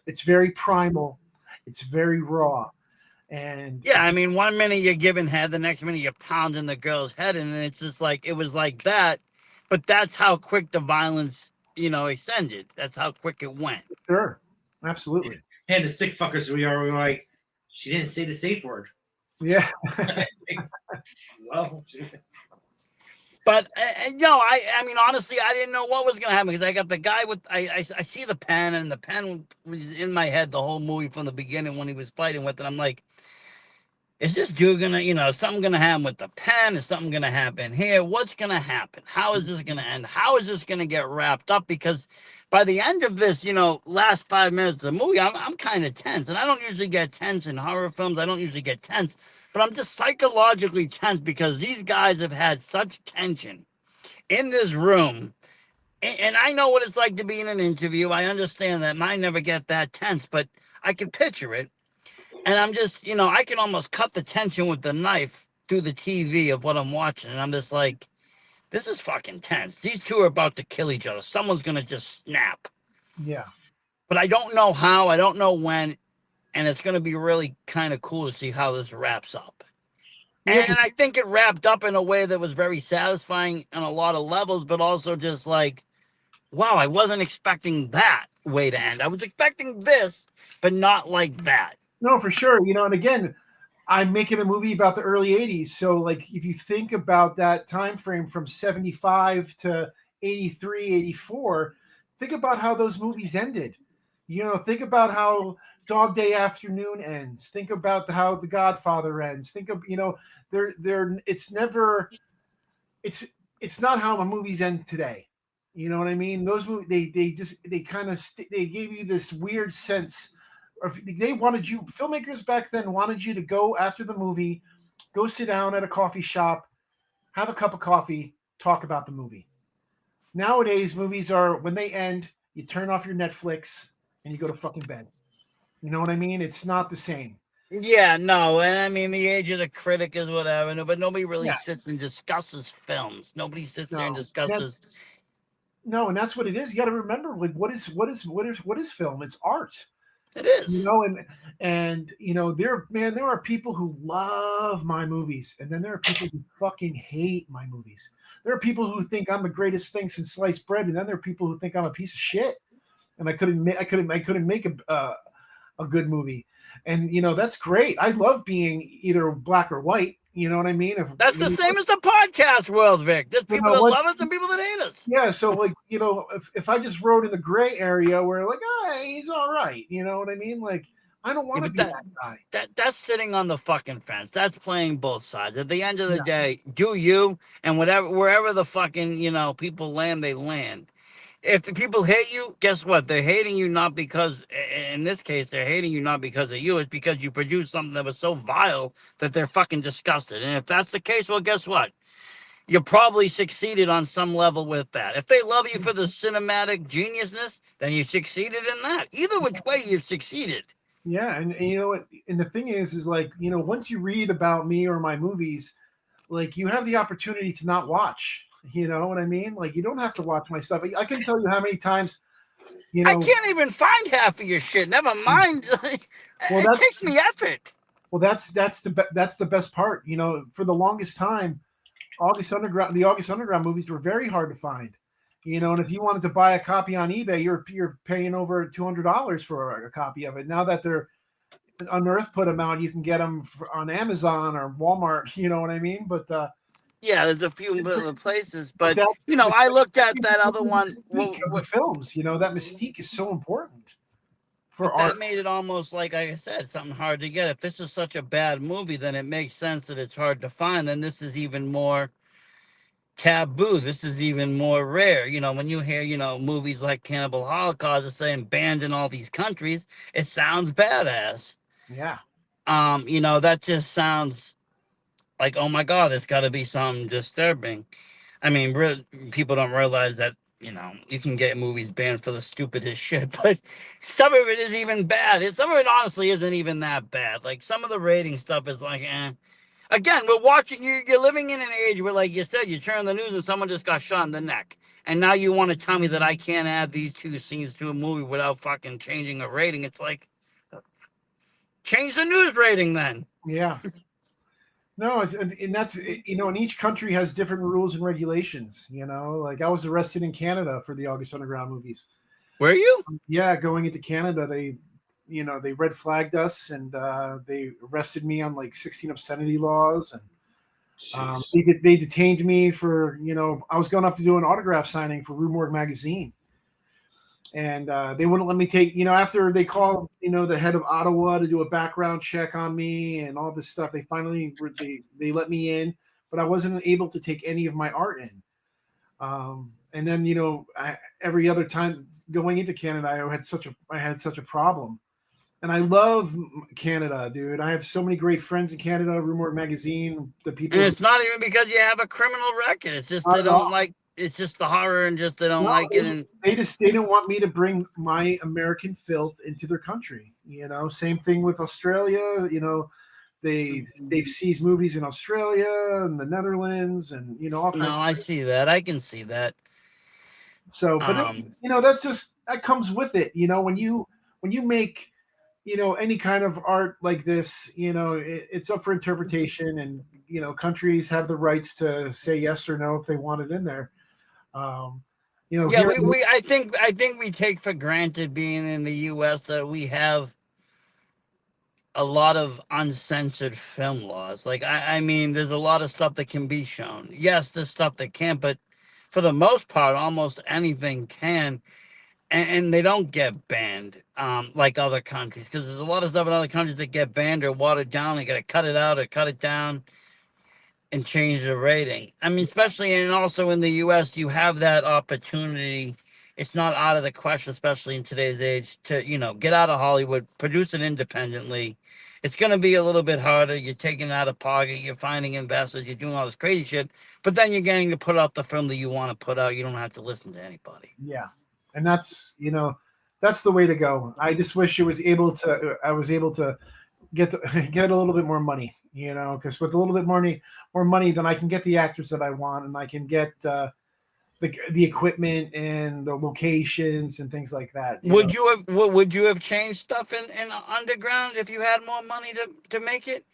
It's very primal, it's very raw, and
Yeah, I mean, one minute you're giving head, the next minute you're pounding the girl's head, and it's just like it was like that. But that's how quick the violence, ascended. That's how quick it went.
sure, absolutely,
And the sick fuckers we are, we're like, she didn't say the safe word.
yeah.
Well,
But no, I mean, honestly, I didn't know what was gonna happen because I got the guy with I see the pen, and the pen was in my head the whole movie from the beginning when he was fighting with it. I'm like, is this dude gonna, something gonna happen with the pen? Is something gonna happen here? What's gonna happen? How is this gonna end? How is this gonna get wrapped up? Because by the end of this, last 5 minutes of the movie, I'm kind of tense, and I don't usually get tense in horror films. I don't usually get tense, but I'm just psychologically tense because these guys have had such tension in this room. And I know what it's like to be in an interview. I understand that. Mine never get that tense, but I can picture it. And I'm just, I can almost cut the tension with the knife through the TV of what I'm watching. And I'm just like, this is fucking tense. These two are about to kill each other. Someone's going to just snap.
Yeah.
But I don't know how. I don't know when. And it's going to be really kind of cool to see how this wraps up.
Yeah.
And I think it wrapped up in a way that was very satisfying on a lot of levels, but also just like, wow, I wasn't expecting that way to end. I was expecting this, but not like that.
No, for sure. And again, I'm making a movie about the early 80s. So like if you think about that time frame from 75 to 83, 84, think about how those movies ended. Think about how Dog Day Afternoon ends. Think about how The Godfather ends. Think of, it's never, it's not how the movies end today. You know what I mean? Those movies, they kind of, they gave you this weird sense. They wanted you, filmmakers back then wanted you to go after the movie, go sit down at a coffee shop, have a cup of coffee, talk about the movie. Nowadays, movies are, when they end, you turn off your Netflix and you go to fucking bed. You know what I mean? It's not the same.
Yeah, no, and I mean the age of the critic is whatever, no, but nobody really
Yeah.
sits and discusses films. Nobody sits there and
No.
discusses.
No, and that's what it is. You got to remember, like, what is film? It's art.
It is.
And there are people who love my movies, and then there are people who fucking hate my movies. there are people who think I'm the greatest thing since sliced bread, and then there are people who think I'm a piece of shit, and I couldn't make a good movie. And that's great. I love being either black or white. You know what I mean?
That's the same as the podcast world, Vic. There's people that love us and people that hate us.
Yeah, so like if I just wrote in the gray area where like he's all right, you know what I mean? Like I don't want to be that guy.
That's sitting on the fucking fence. That's playing both sides. At the end of the day, do you, and wherever the fucking people land, they land. If the people hate you, guess what? They're hating you not because, in this case, they're hating you not because of you. It's because you produced something that was so vile that they're fucking disgusted. And if that's the case, well, guess what? You probably succeeded on some level with that. If they love you for the cinematic geniusness, then you succeeded in that. Either which way, you've succeeded.
Yeah, and you know what? And the thing is like once you read about me or my movies, like you have the opportunity to not watch. You know what I mean? Like you don't have to watch my stuff. I can tell you how many times.
I can't even find half of your shit. Never mind. Well, it takes me effort.
Well, that's the best part. For the longest time, the August Underground movies were very hard to find. And if you wanted to buy a copy on eBay, you're paying over $200 for a copy of it. Now that they're Unearthed put them out, you can get them on Amazon or Walmart. You know what I mean? But
yeah, there's a few other places. But I looked at that other one.
The films, that mystique is so important for art.
That made it almost like I said, something hard to get. If this is such a bad movie, then it makes sense that it's hard to find. Then this is even more taboo. This is even more rare. When you hear, movies like Cannibal Holocaust are saying banned in all these countries, it sounds badass.
Yeah.
That just sounds like, oh my God, there's got to be something disturbing. I mean, people don't realize that, you can get movies banned for the stupidest shit, but some of it is even bad. Some of it honestly isn't even that bad. Like some of the rating stuff is like, Again, we're watching, you're living in an age where, like you said, you turn on the news and someone just got shot in the neck. And now you want to tell me that I can't add these two scenes to a movie without fucking changing a rating. It's like, change the news rating then.
Yeah. No, and that's, and each country has different rules and regulations, like I was arrested in Canada for the August Underground movies.
Were you?
Yeah. Going into Canada, they red flagged us and they arrested me on like 16 obscenity laws. And they detained me for, I was going up to do an autograph signing for Rue Morgue magazine. And they wouldn't let me take, after they called, the head of Ottawa to do a background check on me and all this stuff, they finally, they let me in, but I wasn't able to take any of my art in. And then, every other time going into Canada, I had such a problem. And I love Canada, dude. I have so many great friends in Canada, Rue Morgue magazine, the people.
And it's not even because you have a criminal record. It's just they don't like, it's just the horror and just they don't like it. And
they didn't want me to bring my American filth into their country. Same thing with Australia. They've seized movies in Australia and the Netherlands and all kinds.
No, I see that. I can see that.
So, but that's just that comes with it. When you make any kind of art like this, it's up for interpretation, and countries have the rights to say yes or no if they want it in there.
I think we take for granted being in the U.S. that we have a lot of uncensored film laws. Like I mean, there's a lot of stuff that can be shown. Yes, there's stuff that can't, but for the most part, almost anything can. And they don't get banned like other countries, because there's a lot of stuff in other countries that get banned or watered down. They got to cut it out or cut it down and change the rating. I mean, especially and also in the U.S., you have that opportunity. It's not out of the question, especially in today's age, to get out of Hollywood, produce it independently. It's going to be a little bit harder. You're taking it out of pocket. You're finding investors. You're doing all this crazy shit. But then you're getting to put out the film that you want to put out. You don't have to listen to anybody.
Yeah. And that's the way to go. I just wish I was able to get a little bit more money, because with a little bit more money, then I can get the actors that I want, and I can get the equipment and the locations and things like that.
Would you have changed stuff in Underground if you had more money to make it?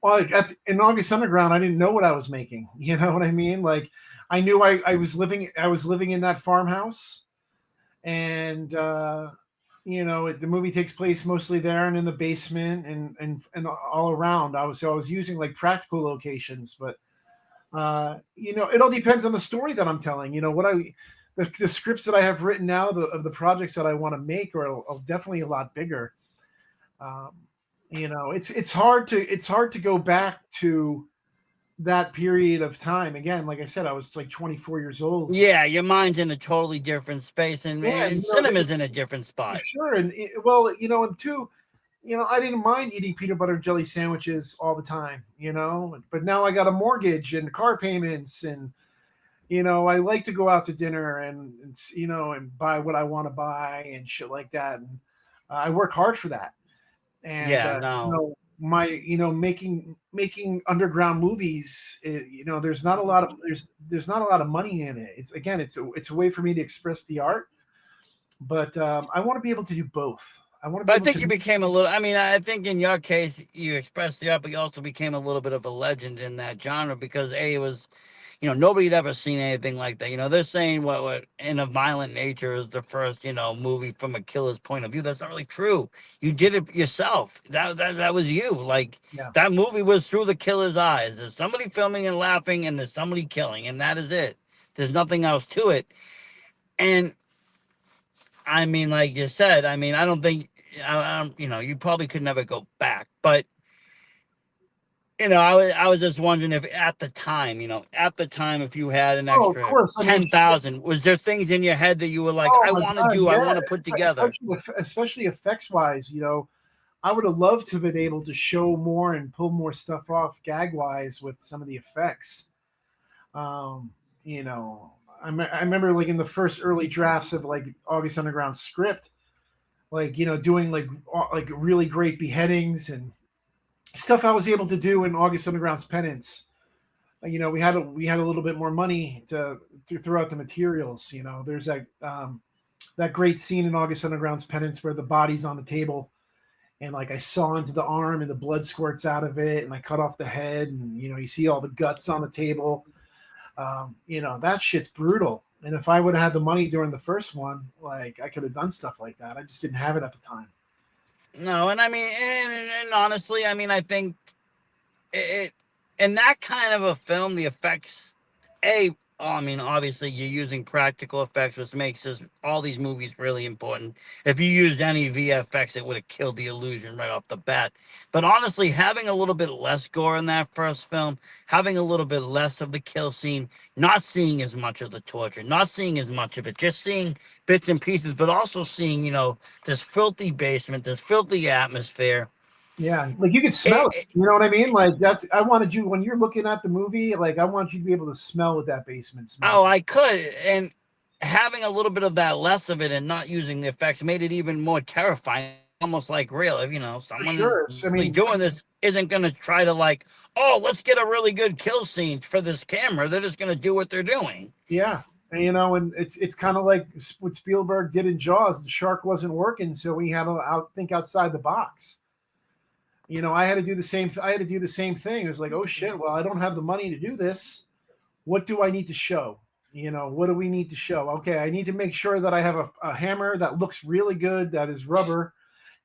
Well, in August Underground, I didn't know what I was making. You know what I mean? Like, I knew I was living in that farmhouse, and the movie takes place mostly there and in the basement and all around. I was using like practical locations, but it all depends on the story that I'm telling. The scripts that I have written now, of the projects that I want to make are definitely a lot bigger. Um, it's hard to go back to that period of time again. Like I said, I was like 24 years old.
Yeah, your mind's in a totally different space, and
Yeah,
and cinema's in a different spot.
sure. And two, I didn't mind eating peanut butter and jelly sandwiches all the time, but now I got a mortgage and car payments, and I like to go out to dinner and buy what I want to buy and shit like that. And I work hard for that. And
Yeah, no.
my making underground movies, there's not a lot of there's not a lot of money in it. It's a way for me to express the art, but I want to be able to do both. I want to be
But I
able
think
to.
you became a little. I mean, I think in your case, you expressed the art, but you also became a little bit of a legend in that genre because it was, nobody had ever seen anything like that. They're saying what in a violent nature is the first, movie from a killer's point of view. That's not really true. You did it yourself. That was you. Like
Yeah.
that movie was through the killer's eyes. There's somebody filming and laughing, and there's somebody killing, and that is it. There's nothing else to it. And I mean, like you said, I mean, I don't think, you probably could never go back. But, I was just wondering if at the time, if you had an
Oh, of
extra
course. I mean,
10,000, was there things in your head that you were like,
oh
I
my
want to
god,
do, I
yeah.
want to put together?
Especially effects wise, I would have loved to have been able to show more and pull more stuff off gag wise with some of the effects. Um, you know, I remember like in the first early drafts of like August Underground script, like doing like really great beheadings and stuff I was able to do in August Underground's Penance. We had a little bit more money to throw out the materials. There's that great scene in August Underground's Penance where the body's on the table, and like I saw into the arm and the blood squirts out of it, and I cut off the head, and you see all the guts on the table. That shit's brutal. And if I would have had the money during the first one, like I could have done stuff like that. I just didn't have it at the time.
No, and I mean, and honestly, I mean, I think it in that kind of a film, the effects, I mean, obviously you're using practical effects, which makes all these movies really important. If you used any VFX, it would have killed the illusion right off the bat. But honestly, having a little bit less gore in that first film, having a little bit less of the kill scene, not seeing as much of the torture, not seeing as much of it, just seeing bits and pieces, but also seeing, this filthy basement, this filthy atmosphere.
Yeah, like you could smell it. You know what I mean? Like I wanted you when you're looking at the movie, like I want you to be able to smell what that basement smells.
Oh, I could. And having a little bit of that less of it and not using the effects made it even more terrifying, almost like real. If
For
someone
sure. I
really
mean,
doing this isn't going to try to let's get a really good kill scene for this camera. They're just going to do what they're doing.
yeah. And it's kind of like what Spielberg did in Jaws. The shark wasn't working, so we had to think outside the box. I had to do the same. I had to do the same thing. It was like, oh shit. Well, I don't have the money to do this. What do I need to show? What do we need to show? Okay, I need to make sure that I have a hammer that looks really good, that is rubber.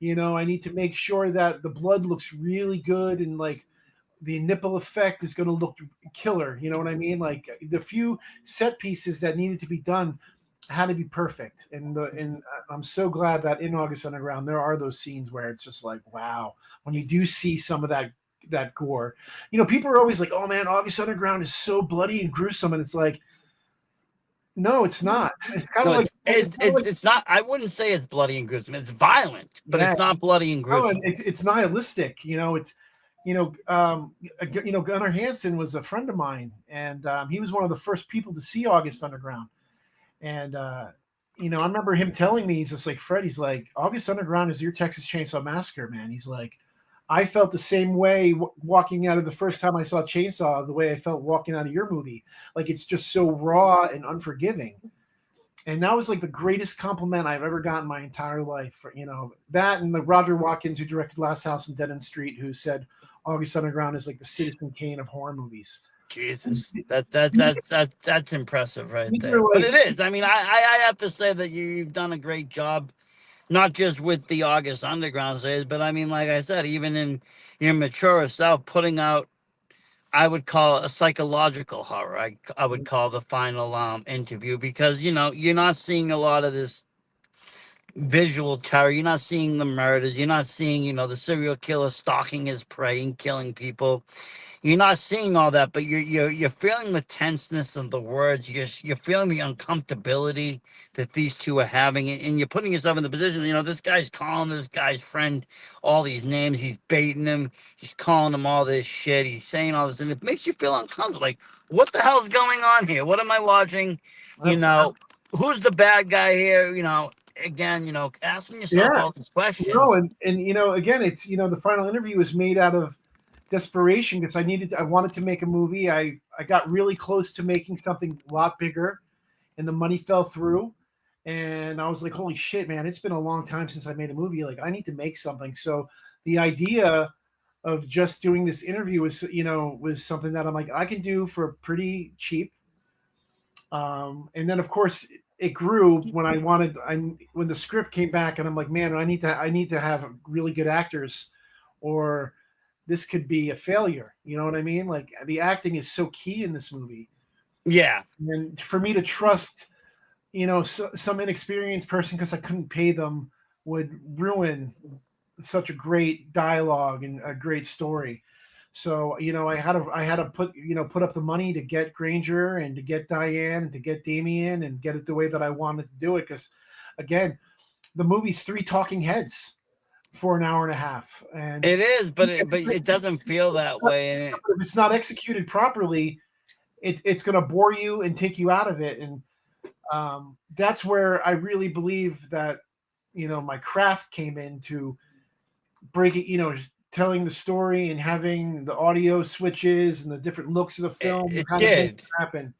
I need to make sure that the blood looks really good, and like the nipple effect is going to look killer. You know what I mean? Like the few set pieces that needed to be done had to be perfect. And I'm so glad that in August Underground there are those scenes where it's just like, wow, when you do see some of that gore. People are always like, oh man, August Underground is so bloody and gruesome, and it's like, no, it's not. It's kind of
No,
like
it's not. I wouldn't say it's bloody and gruesome. It's violent, but
yeah,
it's not bloody and
no,
gruesome.
it's nihilistic. Gunnar Hansen was a friend of mine, and he was one of the first people to see August Underground. And I remember him telling me, he's just like, Fred, he's like, August Underground is your Texas Chainsaw Massacre, man. He's like, I felt the same way walking out of the first time I saw Chainsaw, the way I felt walking out of your movie. Like it's just so raw and unforgiving. And that was like the greatest compliment I've ever gotten in my entire life. That and the Roger Watkins, who directed Last House on Dead End Street, who said August Underground is like the Citizen Kane of horror movies.
Jesus,
These
that's impressive right
these are
there. But
like,
it is. I mean, I have to say that you've done a great job, not just with the August Underground series, but I mean, like I said, even in your mature self, putting out, I would call it a psychological horror. I would call the final interview, because you're not seeing a lot of this visual terror. You're not seeing the murders. You're not seeing the serial killer stalking his prey and killing people. You're not seeing all that, but you're feeling the tenseness of the words. You're feeling the uncomfortability that these two are having, and you're putting yourself in the position. This guy's calling this guy's friend all these names. He's baiting him. He's calling him all this shit. He's saying all this, and it makes you feel uncomfortable. Like, what the hell's going on here? What am I watching? You
that's,
know, who's the bad guy here? Again, asking yourself
yeah,
all these
no,
questions.
and again, it's the final interview was made out of desperation because I wanted to make a movie. I got really close to making something a lot bigger, and the money fell through. And I was like, holy shit, man, it's been a long time since I made a movie. Like, I need to make something. So the idea of just doing this interview was something that I'm like, I can do for pretty cheap. And then of course it grew when when the script came back, and I'm like, man, I need to have really good actors, or this could be a failure. You know what I mean? Like, the acting is so key in this movie,
Yeah,
and for me to trust some inexperienced person because I couldn't pay them would ruin such a great dialogue and a great story. So I had to put up the money to get Granger and to get Diane and to get Damien and get it the way that I wanted to do it, because again, the movie's three talking heads for an hour and a half, and
it is, but
if
it doesn't feel that way. And
it's not executed properly, it's going to bore you and take you out of it. And that's where I really believe that my craft came into breaking, telling the story and having the audio switches and the different looks of the film to
it
kind of make it
did.
happen.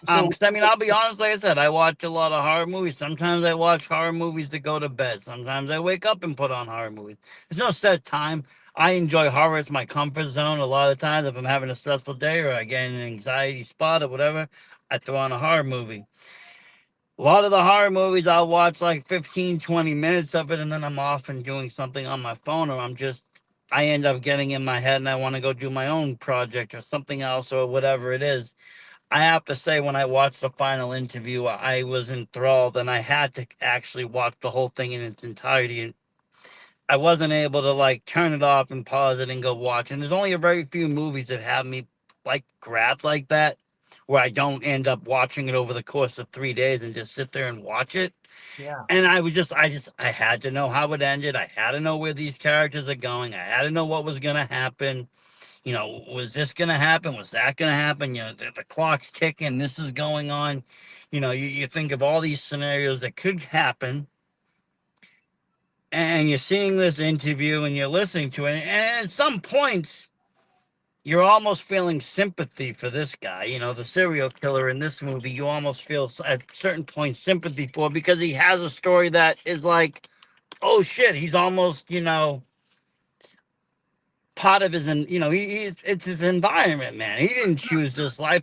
So
'Cause I mean, I'll be honest, like I said, I watch a lot of horror movies. Sometimes I watch horror movies to go to bed. Sometimes I wake up and put on horror movies. There's no set time. I enjoy horror. It's my comfort zone. A lot of times, if I'm having a stressful day or I get an anxiety spot or whatever, I throw on a horror movie. A lot of the horror movies, I'll watch like 15, 20 minutes of it, and then I'm off and doing something on my phone, or I end up getting in my head and I want to go do my own project or something else or whatever it is. I have to say, when I watched the final interview, I was enthralled, and I had to actually watch the whole thing in its entirety. And I wasn't able to like turn it off and pause it and go watch. And there's only a very few movies that have me like grabbed like that, where I don't end up watching it over the course of 3 days and just sit there and watch it.
yeah,
And I had to know how it ended. I had to know where these characters are going. I had to know what was gonna happen. Was this going to happen? Was that going to happen? The clock's ticking. This is going on. You think of all these scenarios that could happen, and you're seeing this interview and you're listening to it. And at some points, you're almost feeling sympathy for this guy. The serial killer in this movie, you almost feel at certain points sympathy for, because he has a story that is like, oh shit, he's almost, part of his, and it's his environment, man. He didn't choose this life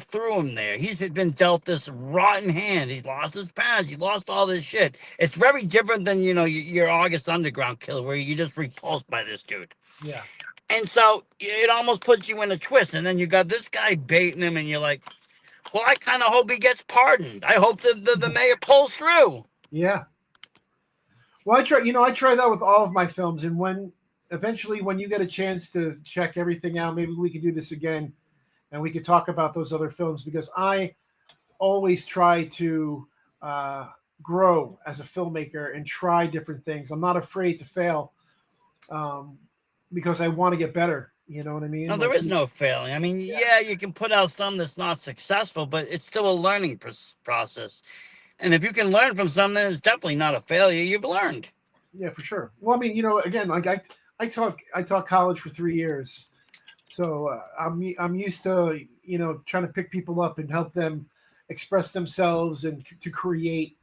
threw him there. He's been dealt this rotten hand. He's lost his parents, he lost all this shit. It's very different than your August Underground killer, where you just repulsed by this dude.
yeah,
And so it almost puts you in a twist, and then you got this guy baiting him, and you're like, well, I kind of hope he gets pardoned. I hope that the mayor pulls through.
yeah. Well, I try that with all of my films, and eventually when you get a chance to check everything out, maybe we could do this again, and we could talk about those other films, because I always try to uh, grow as a filmmaker and try different things. I'm not afraid to fail, um, because I want to get better. You know what I mean?
No, there
Like,
is no failing. I mean, yeah, you can put out some that's not successful, but it's still a learning process. And if you can learn from something, it's definitely not a failure. You've learned.
yeah, for sure. Well, I mean, again, like I taught college for 3 years, so I'm used to trying to pick people up and help them express themselves and to create.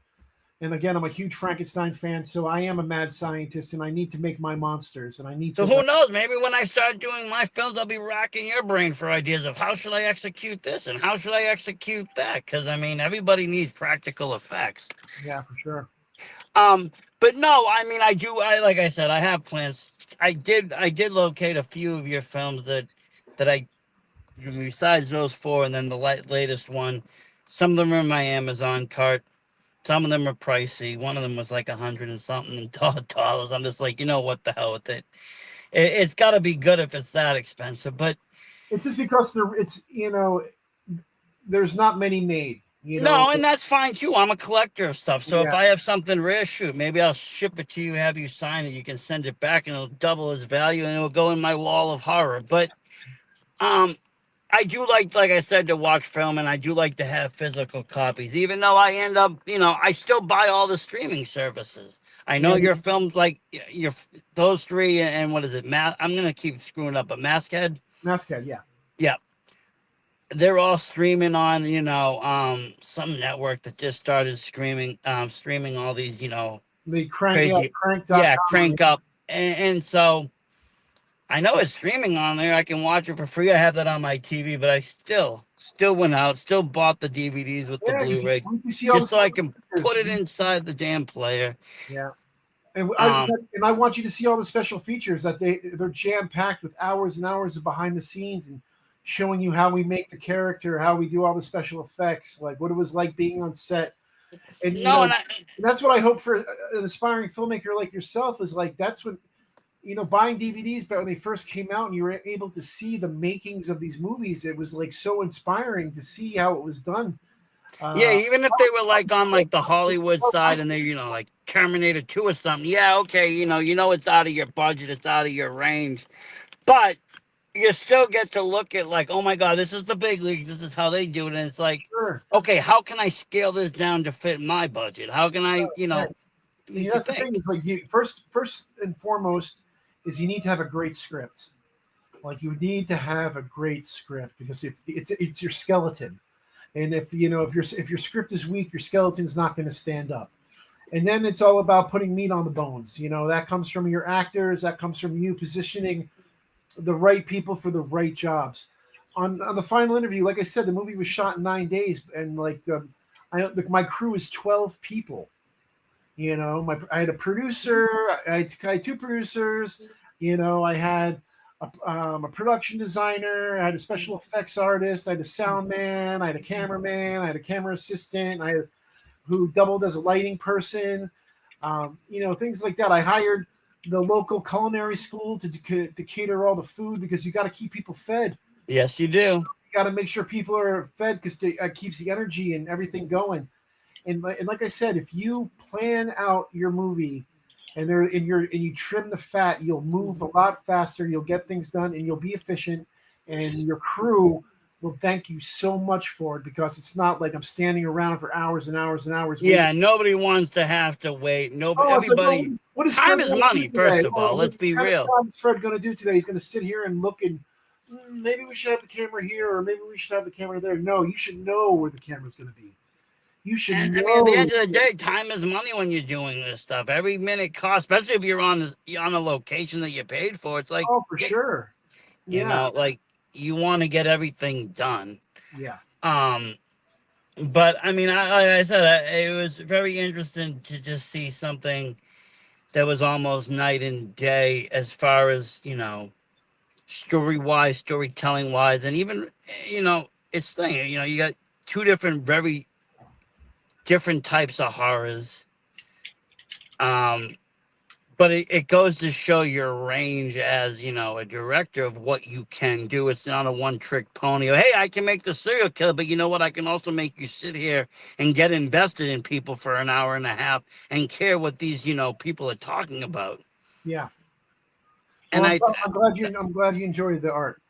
And again, I'm a huge Frankenstein fan, so I am a mad scientist, and I need to make my monsters, and I need
So
to.
who knows? Maybe when I start doing my films, I'll be racking your brain for ideas of how should I execute this and how should I execute that? Because I mean, everybody needs practical effects.
Yeah, for sure.
But no, I mean, I do. I like I said, I have plans. I did locate a few of your films that I besides those four, and then the latest one. Some of them are in my Amazon cart. Some of them are pricey. One of them was like 100 and something dollars. I'm just like, you know what the hell with it. It's got to be good if it's that expensive. But
It's just because there's not many made.
no, and that's fine too. I'm a collector of stuff. So if
Yeah.
I have something rare, shoot, maybe I'll ship it to you, have you sign it. You can send it back, and it'll double its value, and it'll go in my wall of horror. But I do like I said, to watch film, and I do like to have physical copies, even though I end up, I still buy all the streaming services. I know
Yeah.
your films, like your those three, and what is it? I'm gonna keep screwing up, but Maskhead,
Mascot, yeah.
yeah, they're all streaming on, some network that just started streaming all these,
They
crazy,
cranked.com.
yeah, crank up, and so. I know it's streaming on there. I can watch it for free. I have that on my TV, but I still went out, still bought the DVDs with the
Yeah,
Blu-ray,
you see all
just
the
so I can
features.
put it inside the damn player.
Yeah. And
Um,
I want you to see all the special features that they're jam packed with hours and hours of behind the scenes and showing you how we make the character, how we do all the special effects, like what it was like being on set. And
no, and
that's what I hope for an aspiring filmmaker like yourself is like that's what buying DVDs, but when they first came out and you were able to see the makings of these movies, it was like so inspiring to see how it was done.
yeah, even if they were like on like the Hollywood side and they're, like Terminator 2 or something, yeah, okay, it's out of your budget, it's out of your range, but you still get to look at like, oh my God, this is the big leagues, this is how they do it, and it's like,
Sure.
okay, how can I scale this down to fit my budget? How can I,
That's the thing is like you first and foremost is you need to have a great script. Like you need to have a great script because if it's your skeleton, and if your script is weak, your skeleton's not going to stand up. And then it's all about putting meat on the bones. That comes from your actors. That comes from you positioning the right people for the right jobs. On the final interview, like I said, the movie was shot in 9 days, and my crew is 12 people. I had a producer. I had two producers. I had a production designer. I had a special effects artist. I had a sound man. I had a cameraman. I had a camera assistant. Who doubled as a lighting person. Things like that. I hired the local culinary school to cater all the food because you got to keep people fed.
Yes, you do.
You got to make sure people are fed because it keeps the energy and everything going. And like I said, if you plan out your movie and you trim the fat, you'll move a lot faster. You'll get things done, and you'll be efficient. And your crew will thank you so much for it because it's not like I'm standing around for hours and hours and hours.
Yeah, nobody wants to have to wait. Nobody, everybody.
Like, what is
time
Fred
is money, first
today?
of all. Let's be real.
What is Fred going to do today? He's going to sit here and look and maybe we should have the camera here or maybe we should have the camera there. No, you should know where the camera's going to be. You should know.
I mean, at the end of the day, time is money when you're doing this stuff. Every minute costs, especially if you're on a location that you paid for. It's like,
oh, for sure. Yeah.
Like you want to get everything done.
Yeah.
But I mean, like I said, it was very interesting to just see something that was almost night and day as far as, story-wise, storytelling-wise, and even, it's thing, you got two very different types of horrors. But it goes to show your range as, a director of what you can do. It's not a one-trick pony. Hey, I can make the serial killer, but you know what? I can also make you sit here and get invested in people for an hour and a half and care what these, people are talking about.
Yeah.
And
well, I'm glad you enjoyed the art.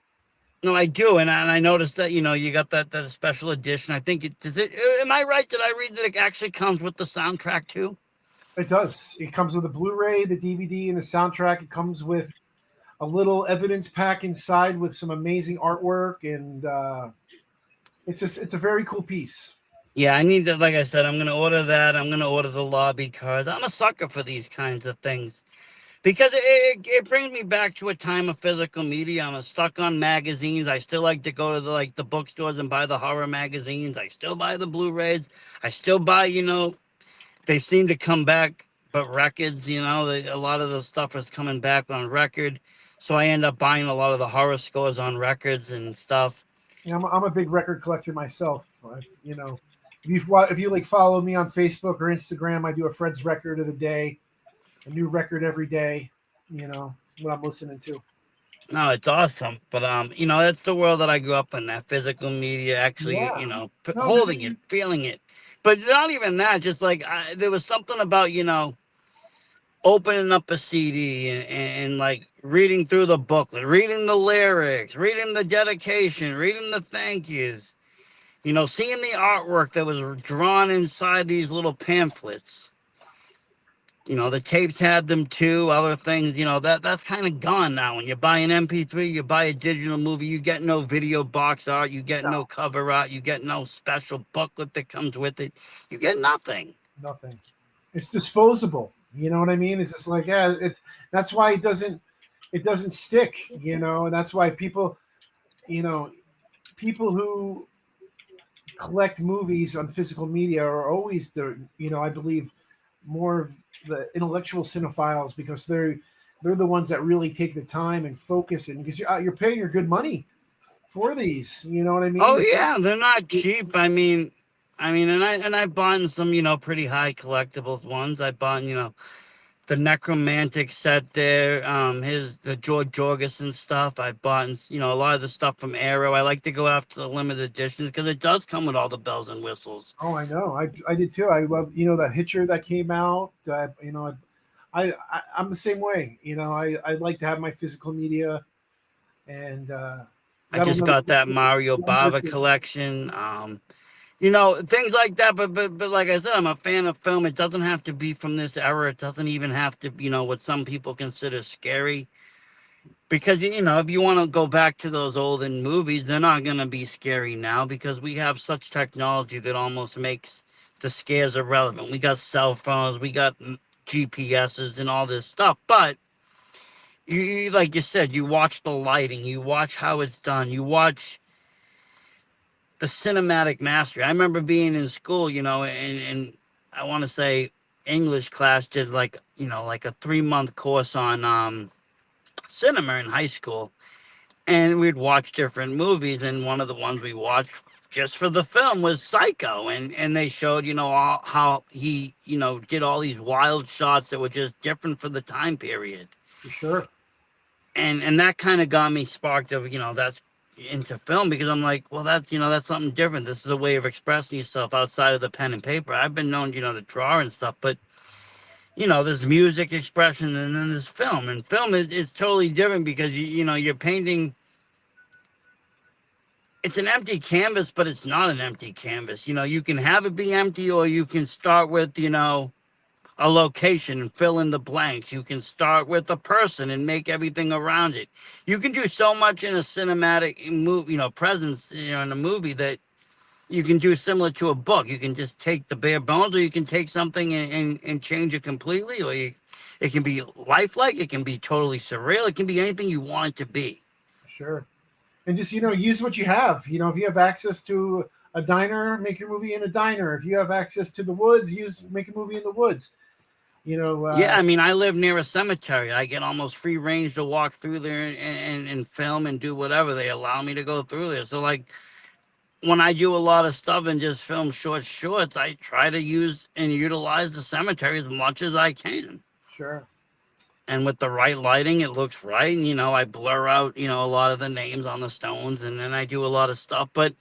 No, I do, and I noticed that you got that special edition. I think it does. Am I right? Did I read that it actually comes with the soundtrack too? It
does. It comes with a Blu-ray, the DVD, and the soundtrack. It comes with a little evidence pack inside with some amazing artwork, and it's a very cool piece.
Yeah, I need to, like I said, I'm going to order that. I'm going to order the lobby cards. I'm a sucker for these kinds of things because it brings me back to a time of physical media. I'm stuck on magazines. I still like to go to the bookstores and buy the horror magazines. I still buy the Blu-rays. I still buy, they seem to come back, but records, a lot of the stuff is coming back on record. So I end up buying a lot of the horror scores on records and stuff.
Yeah, I'm a big record collector myself. If you like follow me on Facebook or Instagram, I do a Fred's record of the day, a new record every day. What I'm listening to.
No, it's awesome. But that's the world that I grew up in, that physical media, actually,
Yeah. No,
holding it, feeling it. But not even that, just like there was something about, opening up a CD and like reading through the booklet, reading the lyrics, reading the dedication, reading the thank yous, seeing the artwork that was drawn inside these little pamphlets. The tapes had them too, other things, that's kind of gone now. When you buy an MP3, you buy a digital movie, you get no video box art, you get no cover art, you get no special booklet that comes with it. You get nothing.
nothing. It's disposable. You know what I mean? It's just like, yeah, that's why it doesn't stick, and that's why you know, people who collect movies on physical media are always I believe more of the intellectual cinephiles, because they're the ones that really take the time and focus, and because you're paying your good money for these, you know what I
Oh
mean?
yeah, they're not cheap. And I bought some, pretty high collectibles ones. I bought, the Necromantic set there, the George Jorgensen stuff. I bought, a lot of the stuff from Arrow. I like to go after the limited editions because it does come with all the bells and whistles.
Oh, I know. I did too. I love that Hitcher that came out. I'm the same way. I like to have my physical media, and
I
that'll
just
never.
got that Mario Bava collection. Things like that. But like I said, I'm a fan of film. It doesn't have to be from this era. It doesn't even have to, what some people consider scary. Because, if you want to go back to those olden movies, they're not going to be scary now because we have such technology that almost makes the scares irrelevant. We got cell phones, we got GPSs and all this stuff. But like you said, you watch the lighting, you watch how it's done, you watch the cinematic mastery. I remember being in school, and I want to say English class did like a 3-month course on cinema in high school, and we'd watch different movies. And one of the ones we watched just for the film was Psycho, and they showed how he did all these wild shots that were just different for the time period.
For sure.
And that kind of got me sparked of that's into film, because I'm like, well, that's something different. This is a way of expressing yourself outside of the pen and paper. I've been known to draw and stuff, but there's music expression, and then there's film, and film is totally different because you're painting. It's an empty canvas, but it's not an empty canvas. You can have it be empty, or you can start with a location and fill in the blanks. You can start with a person and make everything around it. You can do so much in a cinematic movie, presence, in a movie, that you can do similar to a book. You can just take the bare bones, or you can take something and change it completely, or it can be lifelike. It can be totally surreal. It can be anything you want it to be.
Sure. And just use what you have. If you have access to a diner, make your movie in a diner. If you have access to the woods, make a movie in the woods.
Yeah, I live near a cemetery. I get almost free range to walk through there and film and do whatever. They allow me to go through there. So like when I do a lot of stuff and just film shorts, I try to use and utilize the cemetery as much as I can.
Sure.
And with the right lighting, it looks right. And, I blur out, a lot of the names on the stones, and then I do a lot of stuff. But,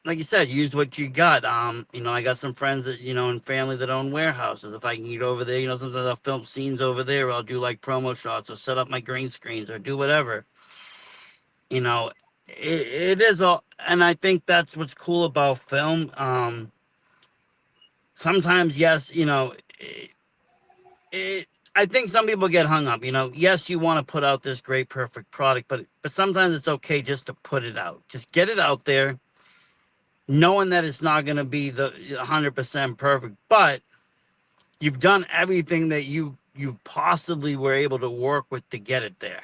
like you said, use what you got. I got some friends that, and family that own warehouses. If I can get over there, sometimes I'll film scenes over there. I'll do like promo shots or set up my green screens or do whatever. It is all, and I think that's what's cool about film. Sometimes, yes, I think some people get hung up. Yes, you want to put out this great, perfect product, but sometimes it's okay just to put it out. Just get it out there. knowing that it's not going to be the 100% perfect, but you've done everything that you possibly were able to work with to get it there.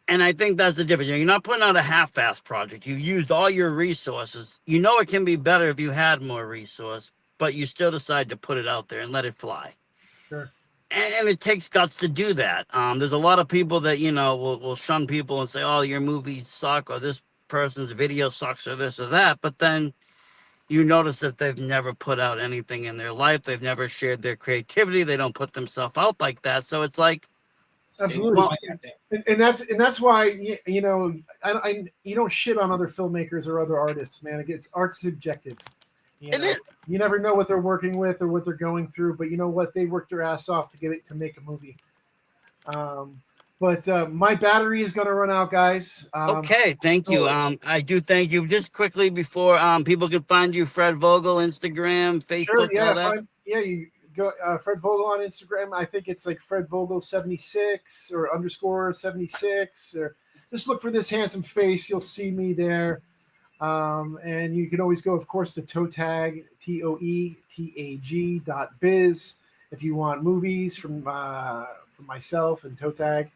And I think that's the difference. You're not putting out a half-assed project. You used all your resources. You know it can be better if you had more resource, but you still decide to put it out there and let it fly.
Sure.
And it takes guts to do that. There's a lot of people that, you know, will shun people and say, oh, your movies suck, or this person's video sucks, or this or that. But then you notice that they've never put out anything in their life. They've never shared their creativity. They don't put themselves out like that. So it's like,
Absolutely.
well,
And that's why you know you don't shit on other filmmakers or other artists, man. It's art subjective. You
it
know,
is.
you never know what they're working with or what they're going through, but you know what? They worked their ass off to get it to make a movie. But my battery is going to run out, guys.
Okay, thank you. I do thank you. Just quickly before people can find you, Fred Vogel, Instagram, Facebook,
Sure, yeah,
all that.
you go Fred Vogel on Instagram. I think it's like Fred Vogel 76 or underscore 76, or just look for this handsome face. You'll see me there. And you can always go, of course, to Toetag, TOETAG.biz if you want movies from myself and Toetag.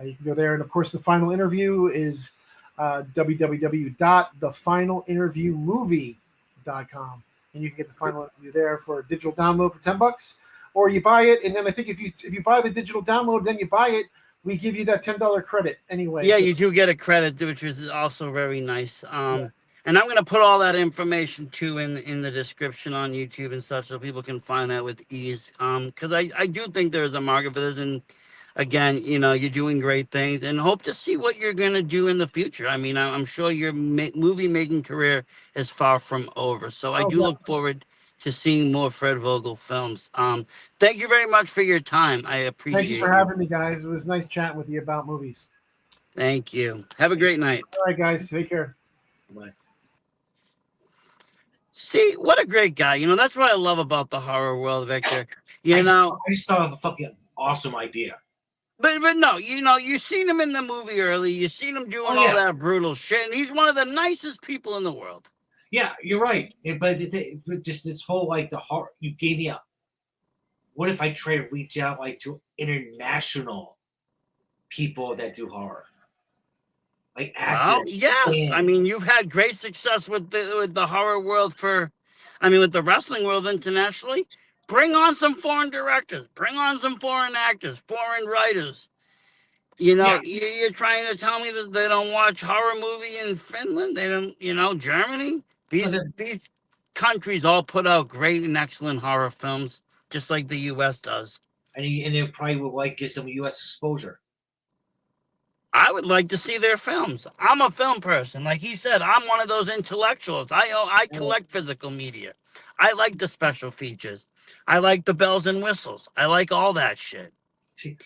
You can go there. And, of course, the final interview is www.thefinalinterviewmovie.com. And you can get the final interview there for a digital download for $10, or you buy it. And then I think if you buy the digital download, then you buy it, we give you that $10 credit anyway.
Yeah, you do get a credit, which is also very nice. And I'm going to put all that information too in the description on YouTube and such, so people can find that with ease. Because I do think there's a market for this, and again, you know, you're doing great things, and hope to see what you're going to do in the future. I mean, I'm sure your movie making career is far from over, so I do look forward to seeing more Fred Vogel films. Thank you very much for your time. I appreciate it.
Thanks for having me, guys. It was nice chatting with you about movies.
Thank you. Have a great night.
All right, guys. Take care.
Bye.
See, what a great guy. You know, that's what I love about the horror world, Victor.
I just thought of a fucking awesome idea.
But no, you know, you seen him in the movie early. You seen him doing all that brutal shit, and he's one of the nicest people in the world.
Yeah, you're right. But just this whole like the horror, you gave me a. What if I try to reach out like to international people that do horror? Like actors.
Well, yes.
Yeah.
I mean, you've had great success with the horror world with the wrestling world internationally. Bring on some foreign directors. Bring on some foreign actors, foreign writers. You know, you're trying to tell me that they don't watch horror movie in Finland? They don't, Germany? These countries all put out great and excellent horror films, just like the U.S. does.
And they probably would like get some U.S. exposure.
I would like to see their films. I'm a film person. Like he said, I'm one of those intellectuals. I collect physical media. I like the special features. I like the bells and whistles. I like all that shit.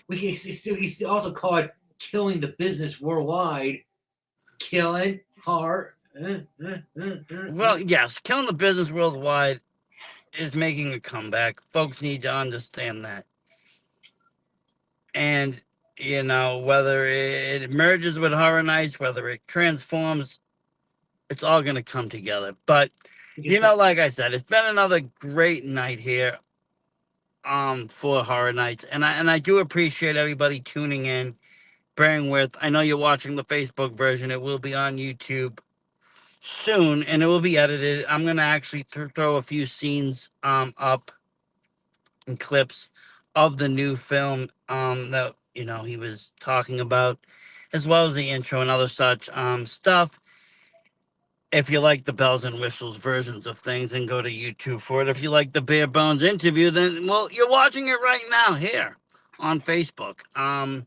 He's also called Killing the Business Worldwide. Killing hard.
Well, yes, Killing the Business Worldwide is making a comeback. Folks need to understand that. And you know, whether it merges with Horror Nights, whether it transforms, it's all going to come together. But, you know, like I said, it's been another great night here for Horror Nights. And I do appreciate everybody tuning in, bearing with. I know you're watching the Facebook version. It will be on YouTube soon, and it will be edited. I'm going to actually throw a few scenes up and clips of the new film that he was talking about, as well as the intro and other such stuff. If you like the bells and whistles versions of things, then go to YouTube for it. If you like the bare bones interview, then you're watching it right now here on Facebook. And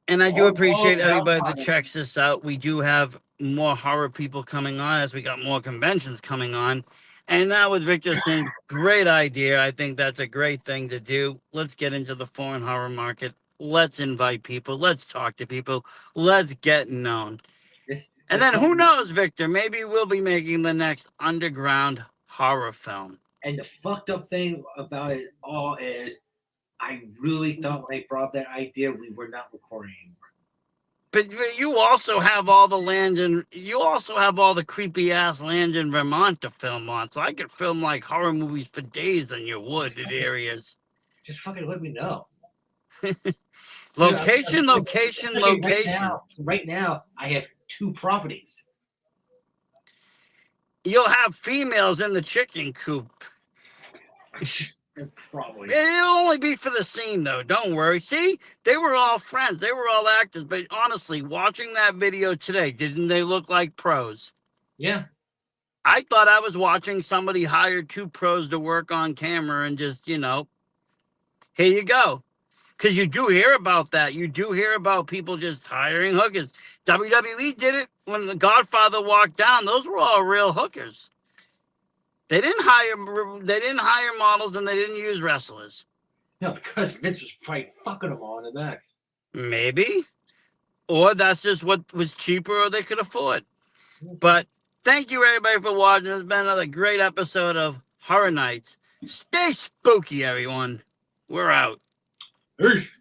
I do appreciate everybody that checks this out. We do have more horror people coming on as we got more conventions coming on. And now with Victor saying, great idea. I think that's a great thing to do. Let's get into the foreign horror market. Let's invite people. Let's talk to people. Let's get known. And then who knows, Victor, maybe we'll be making the next underground horror film.
And the fucked up thing about it all is I really thought when I brought up that idea, we were not recording anymore.
But you also have all the land you also have all the creepy ass land in Vermont to film on. So I could film like horror movies for days in your wooded areas.
Just fucking let me know.
Location,
Especially
location.
Right now, I have 2 properties.
You'll have females in the chicken coop.
Probably.
It'll only be for the scene, though. Don't worry. See, they were all friends. They were all actors. But honestly, watching that video today, didn't they look like pros?
Yeah.
I thought I was watching somebody hire 2 pros to work on camera and just, here you go. Because you do hear about that. You do hear about people just hiring hookers. WWE did it when The Godfather walked down. Those were all real hookers. They didn't hire models and they didn't use wrestlers.
No, because Vince was probably fucking them all in the back.
Maybe. Or that's just what was cheaper or they could afford. But thank you, everybody, for watching. It's been another great episode of Horror Nights. Stay spooky, everyone. We're out.
Peace.